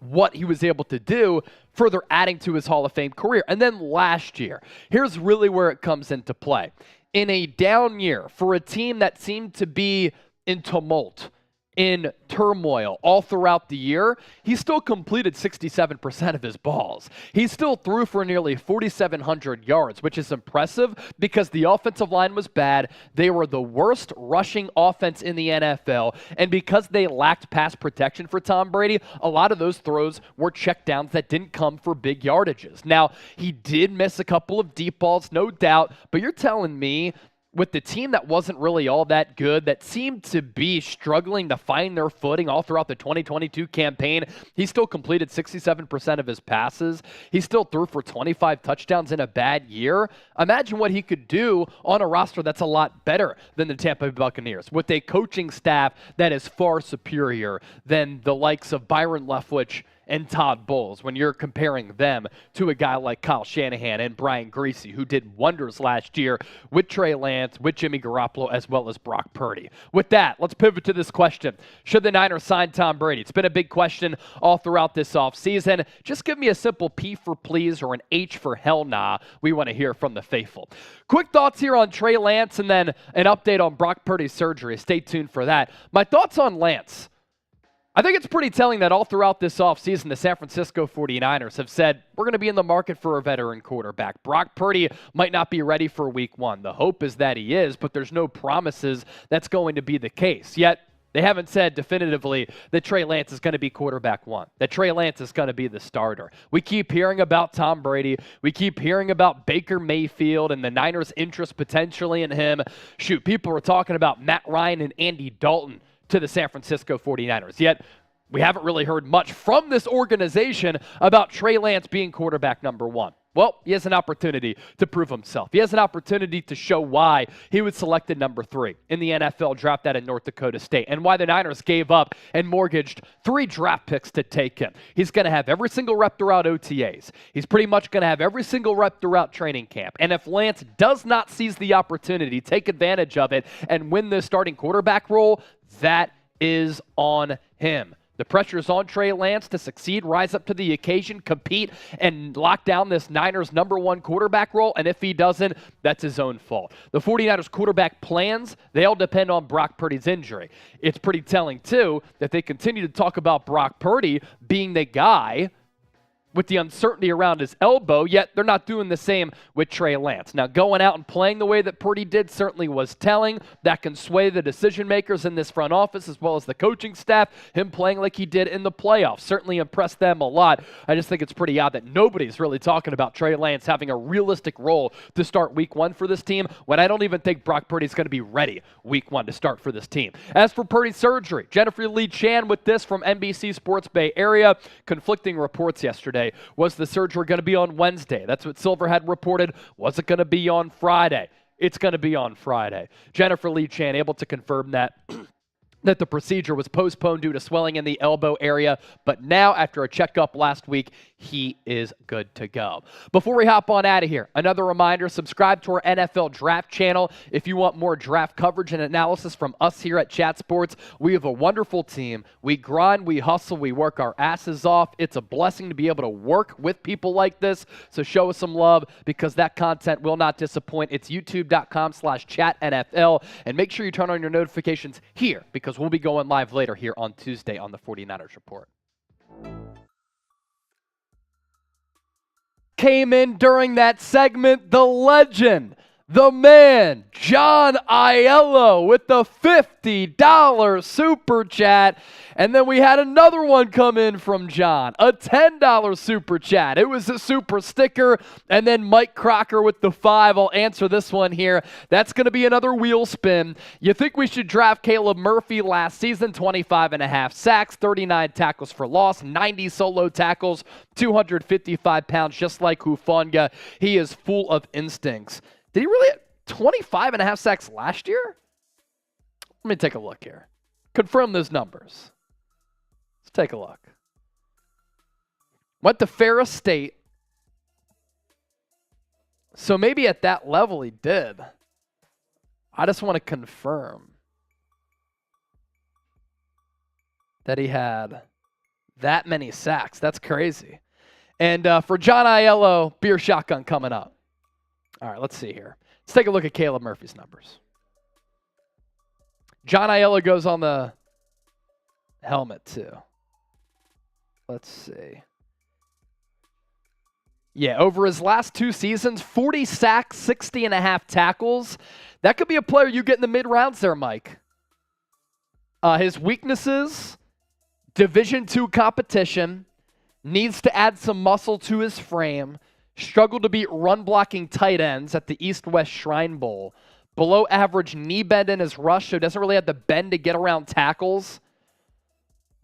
what he was able to do, further adding to his Hall of Fame career. And then last year, here's really where it comes into play. In a down year for a team that seemed to be in tumult, in turmoil all throughout the year, he still completed 67% of his balls. He still threw for nearly 4,700 yards, which is impressive because the offensive line was bad. They were the worst rushing offense in the NFL, and because they lacked pass protection for Tom Brady, a lot of those throws were checkdowns that didn't come for big yardages. Now, he did miss a couple of deep balls, no doubt, but you're telling me with the team that wasn't really all that good, that seemed to be struggling to find their footing all throughout the 2022 campaign, he still completed 67% of his passes. He still threw for 25 touchdowns in a bad year. Imagine what he could do on a roster that's a lot better than the Tampa Bay Buccaneers, with a coaching staff that is far superior than the likes of Byron Leftwich and Todd Bowles, when you're comparing them to a guy like Kyle Shanahan and Brian Griese, who did wonders last year with Trey Lance, with Jimmy Garoppolo, as well as Brock Purdy. With that, let's pivot to this question. Should the Niners sign Tom Brady? It's been a big question all throughout this offseason. Just give me a simple P for please or an H for hell nah. We want to hear from the faithful. Quick thoughts here on Trey Lance and then an update on Brock Purdy's surgery. Stay tuned for that. My thoughts on Lance. I think it's pretty telling that all throughout this offseason, the San Francisco 49ers have said, we're going to be in the market for a veteran quarterback. Brock Purdy might not be ready for week one. The hope is that he is, but there's no promises that's going to be the case. Yet, they haven't said definitively that Trey Lance is going to be quarterback one, that Trey Lance is going to be the starter. We keep hearing about Tom Brady. We keep hearing about Baker Mayfield and the Niners' interest potentially in him. Shoot, people were talking about Matt Ryan and Andy Dalton to the San Francisco 49ers. Yet, we haven't really heard much from this organization about Trey Lance being quarterback number one. Well, he has an opportunity to prove himself. He has an opportunity to show why he was selected number 3 in the NFL draft out of North Dakota State, and why the Niners gave up and mortgaged 3 draft picks to take him. He's going to have every single rep throughout OTAs. He's pretty much going to have every single rep throughout training camp. And if Lance does not seize the opportunity, take advantage of it, and win the starting quarterback role, that is on him. The pressure is on Trey Lance to succeed, rise up to the occasion, compete, and lock down this Niners number 1 quarterback role. And if he doesn't, that's his own fault. The 49ers quarterback plans, they all depend on Brock Purdy's injury. It's pretty telling, too, that they continue to talk about Brock Purdy being the guy with the uncertainty around his elbow, yet they're not doing the same with Trey Lance. Now, going out and playing the way that Purdy did certainly was telling. That can sway the decision makers in this front office as well as the coaching staff. Him playing like he did in the playoffs certainly impressed them a lot. I just think it's pretty odd that nobody's really talking about Trey Lance having a realistic role to start week 1 for this team, when I don't even think Brock Purdy's going to be ready week 1 to start for this team. As for Purdy's surgery, Jennifer Lee Chan with this from NBC Sports Bay Area. Conflicting reports yesterday. Was the surgery going to be on Wednesday? That's what Silver had reported. Was it going to be on Friday? it's going to be on Friday. Jennifer Lee Chan able to confirm that that the procedure was postponed due to swelling in the elbow area, but now after a checkup last week, he is good to go. Before we hop on out of here, another reminder, subscribe to our NFL Draft channel if you want more draft coverage and analysis from us here at Chat Sports. We have a wonderful team. We grind, we hustle, we work our asses off. It's a blessing to be able to work with people like this, so show us some love because that content will not disappoint. It's youtube.com/chatnfl, and make sure you turn on your notifications here because we'll be going live later here on Tuesday on the 49ers Report. Came in during that segment, the legend, the man, John Aiello with the $50 super chat. And then we had another one come in from John, a $10 super chat. It was a super sticker. And then Mike Crocker with the $5. I'll answer this one here. That's going to be another wheel spin. You think we should draft Caleb Murphy last season, 25.5 sacks, 39 tackles for loss, 90 solo tackles, 255 pounds, just like Hufanga. He is full of instincts. Did he really have 25.5 sacks last year? Let me take a look here. Confirm those numbers. Let's take a look. Went to Ferris State. So maybe at that level he did. I just want to confirm that he had that many sacks. That's crazy. And for John Aiello, beer shotgun coming up. All right, let's see here. Let's take a look at Caleb Murphy's numbers. John Aiello goes on the helmet too. Let's see. Yeah, over his last 2 seasons, 40 sacks, 60.5 tackles. That could be a player you get in the mid-rounds there, Mike. His weaknesses, Division II competition, needs to add some muscle to his frame, struggled to beat run-blocking tight ends at the East-West Shrine Bowl. Below average knee bend in his rush, so doesn't really have the bend to get around tackles.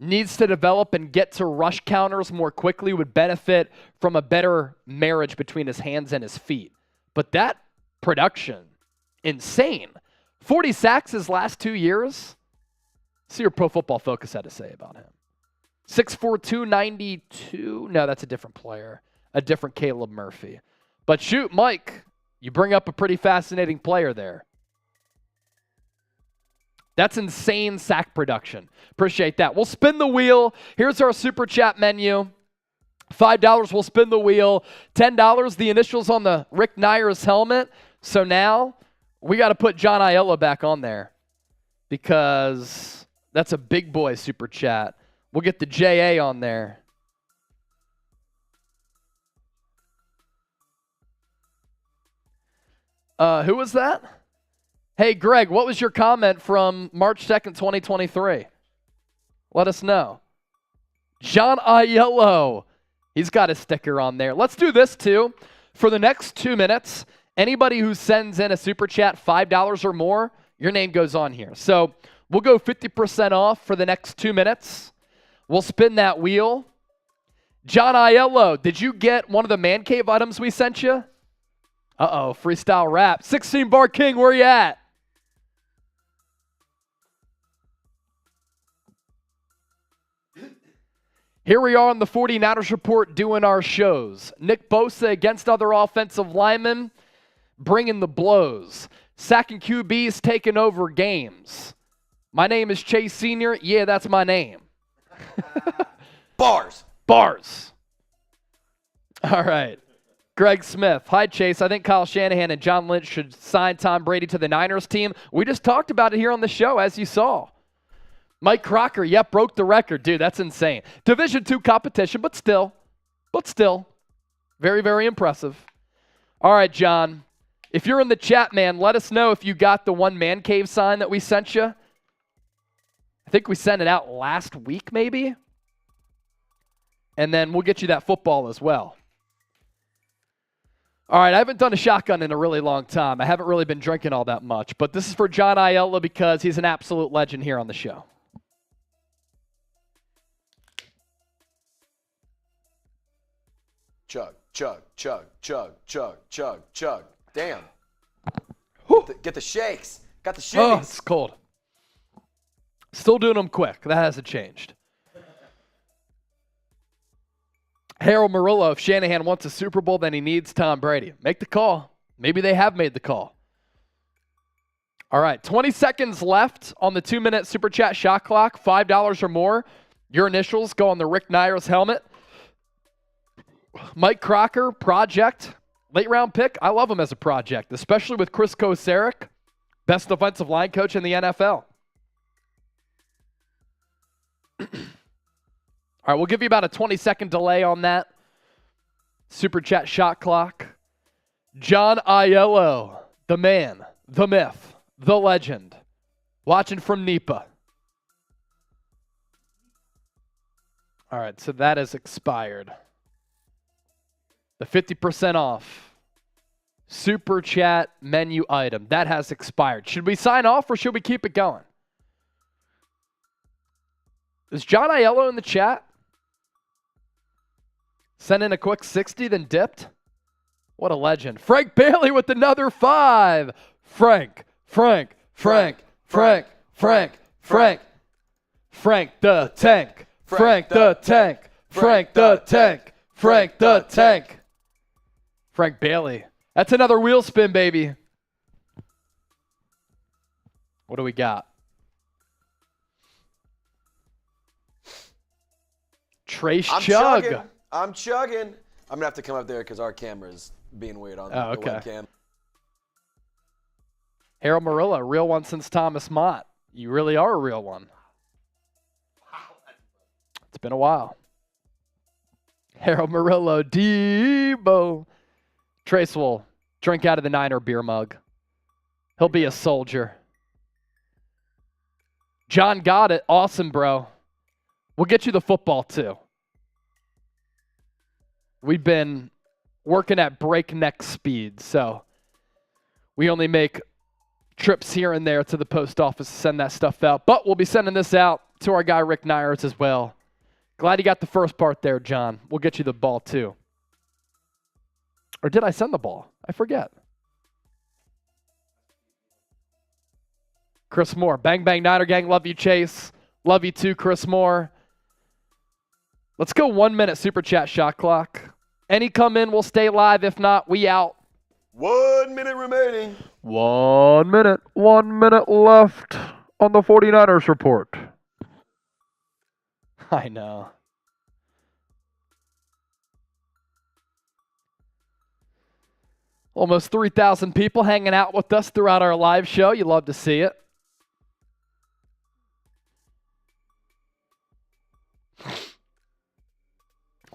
Needs to develop and get to rush counters more quickly, would benefit from a better marriage between his hands and his feet. But that production, insane. 40 sacks his last 2 years. See what Pro Football Focus had to say about him. 6'4", 292. No, that's a different player. A different Caleb Murphy. But shoot, Mike, you bring up a pretty fascinating player there. That's insane sack production. Appreciate that. We'll spin the wheel. Here's our super chat menu. $5, we'll spin the wheel. $10, the initials on the Rick Nyers helmet. So now we got to put John Aiello back on there because that's a big boy super chat. We'll get the JA on there. Who was that? Hey, Greg, what was your comment from March 2nd, 2023? Let us know. John Aiello. He's got a sticker on there. Let's do this, too. For the next 2 minutes, anybody who sends in a super chat, $5 or more, your name goes on here. So we'll go 50% off for the next 2 minutes. We'll spin that wheel. John Aiello, did you get one of the Man Cave items we sent you? Uh-oh, freestyle rap. 16 Bar King, where you at? Here we are on the 49ers Report doing our shows. Nick Bosa against other offensive linemen, bringing the blows. Sacking QBs, taking over games. My name is Chase Sr. Yeah, that's my name. Bars. Bars. All right. Greg Smith. Hi, Chase. I think Kyle Shanahan and John Lynch should sign Tom Brady to the Niners team. We just talked about it here on the show, as you saw. Mike Crocker, yep, broke the record. Dude, that's insane. Division II competition, but still. Very, very impressive. All right, John. If you're in the chat, man, let us know if you got the one Man Cave sign that we sent you. I think we sent it out last week, maybe. And then we'll get you that football as well. All right, I haven't done a shotgun in a really long time. I haven't really been drinking all that much. But this is for John Aiello because he's an absolute legend here on the show. Chug, chug, chug, chug, chug, chug, chug. Damn. Get the shakes. Got the Oh, shimmies. it's cold. Still doing them quick. That hasn't changed. Harold Murillo, if Shanahan wants a Super Bowl, then he needs Tom Brady. Make the call. Maybe they have made the call. All right, 20 seconds left on the 2-minute Super Chat shot clock. $5 or more. Your initials go on the Rick Nyers helmet. Mike Crocker, project. Late round pick. I love him as a project, especially with Chris Kocurek, best defensive line coach in the NFL. All right, we'll give you about a 20-second delay on that. Super Chat shot clock. John Aiello, the man, the myth, the legend, watching from Nipa. All right, so that is expired. The 50% off Super Chat menu item, that has expired. Should we sign off or should we keep it going? Is John Aiello in the chat? Sent in a quick 60, then dipped. What a legend. Frank Bailey with another 5. Frank the Tank. Frank the Tank. Frank Bailey. That's another wheel spin, baby. What do we got? Trace Chug. I'm chugging. I'm going to have to come up there because our camera is being weird on the webcam. Harold Murillo, real one since Thomas Mott. You really are a real one. It's been a while. Harold Murillo, Debo. Trace will drink out of the Niner beer mug. He'll be a soldier. John got it. Awesome, bro. We'll get you the football, too. We've been working at breakneck speed, so we only make trips here and there to the post office to send that stuff out. But we'll be sending this out to our guy Rick Nyers as well. Glad you got the first part there, John. We'll get you the ball, too. Or did I send the ball? I forget. Chris Moore. Bang, bang, Niner gang. Love you, Chase. Love you, too, Chris Moore. Let's go 1 minute Super Chat shot clock. Any come in, we'll stay live. If not, we out. 1 minute remaining. 1 minute. 1 minute left on the 49ers report. I know. Almost 3,000 people hanging out with us throughout our live show. You love to see it.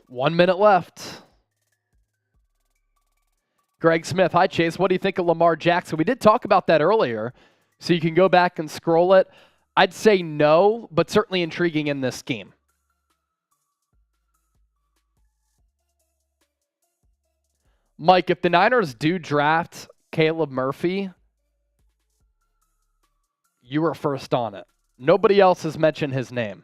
One minute left. Greg Smith. Hi, Chase. What do you think of Lamar Jackson? We did talk about that earlier, so you can go back and scroll it. I'd say no, but certainly intriguing in this game. Mike, if the Niners do draft Caleb Murphy, you were first on it. Nobody else has mentioned his name.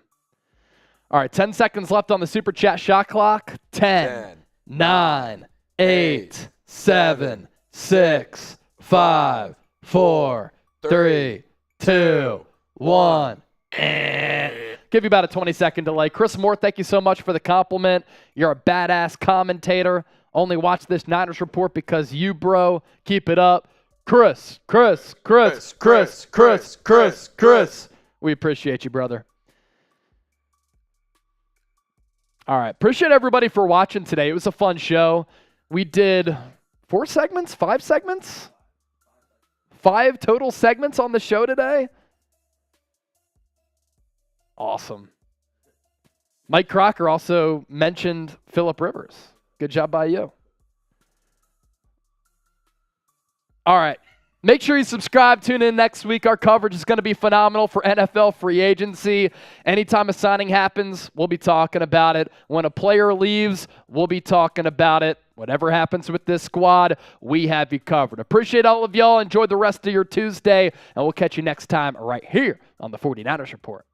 All right, 10 seconds left on the Super Chat shot clock. 10, 9, 8, 7, 6, 5, 4, 3, 2, 1. Give you about a 20-second delay. Chris Moore, thank you so much for the compliment. You're a badass commentator. Only watch this Niners report because you, bro. Keep it up. Chris. We appreciate you, brother. All right. Appreciate everybody for watching today. It was a fun show. We did 4 segments, 5 segments, 5 total segments on the show today. Awesome. Mike Crocker also mentioned Phillip Rivers. Good job by you. All right. Make sure you subscribe. Tune in next week. Our coverage is going to be phenomenal for NFL free agency. Anytime a signing happens, we'll be talking about it. When a player leaves, we'll be talking about it. Whatever happens with this squad, we have you covered. Appreciate all of y'all. Enjoy the rest of your Tuesday, and we'll catch you next time right here on the 49ers Report.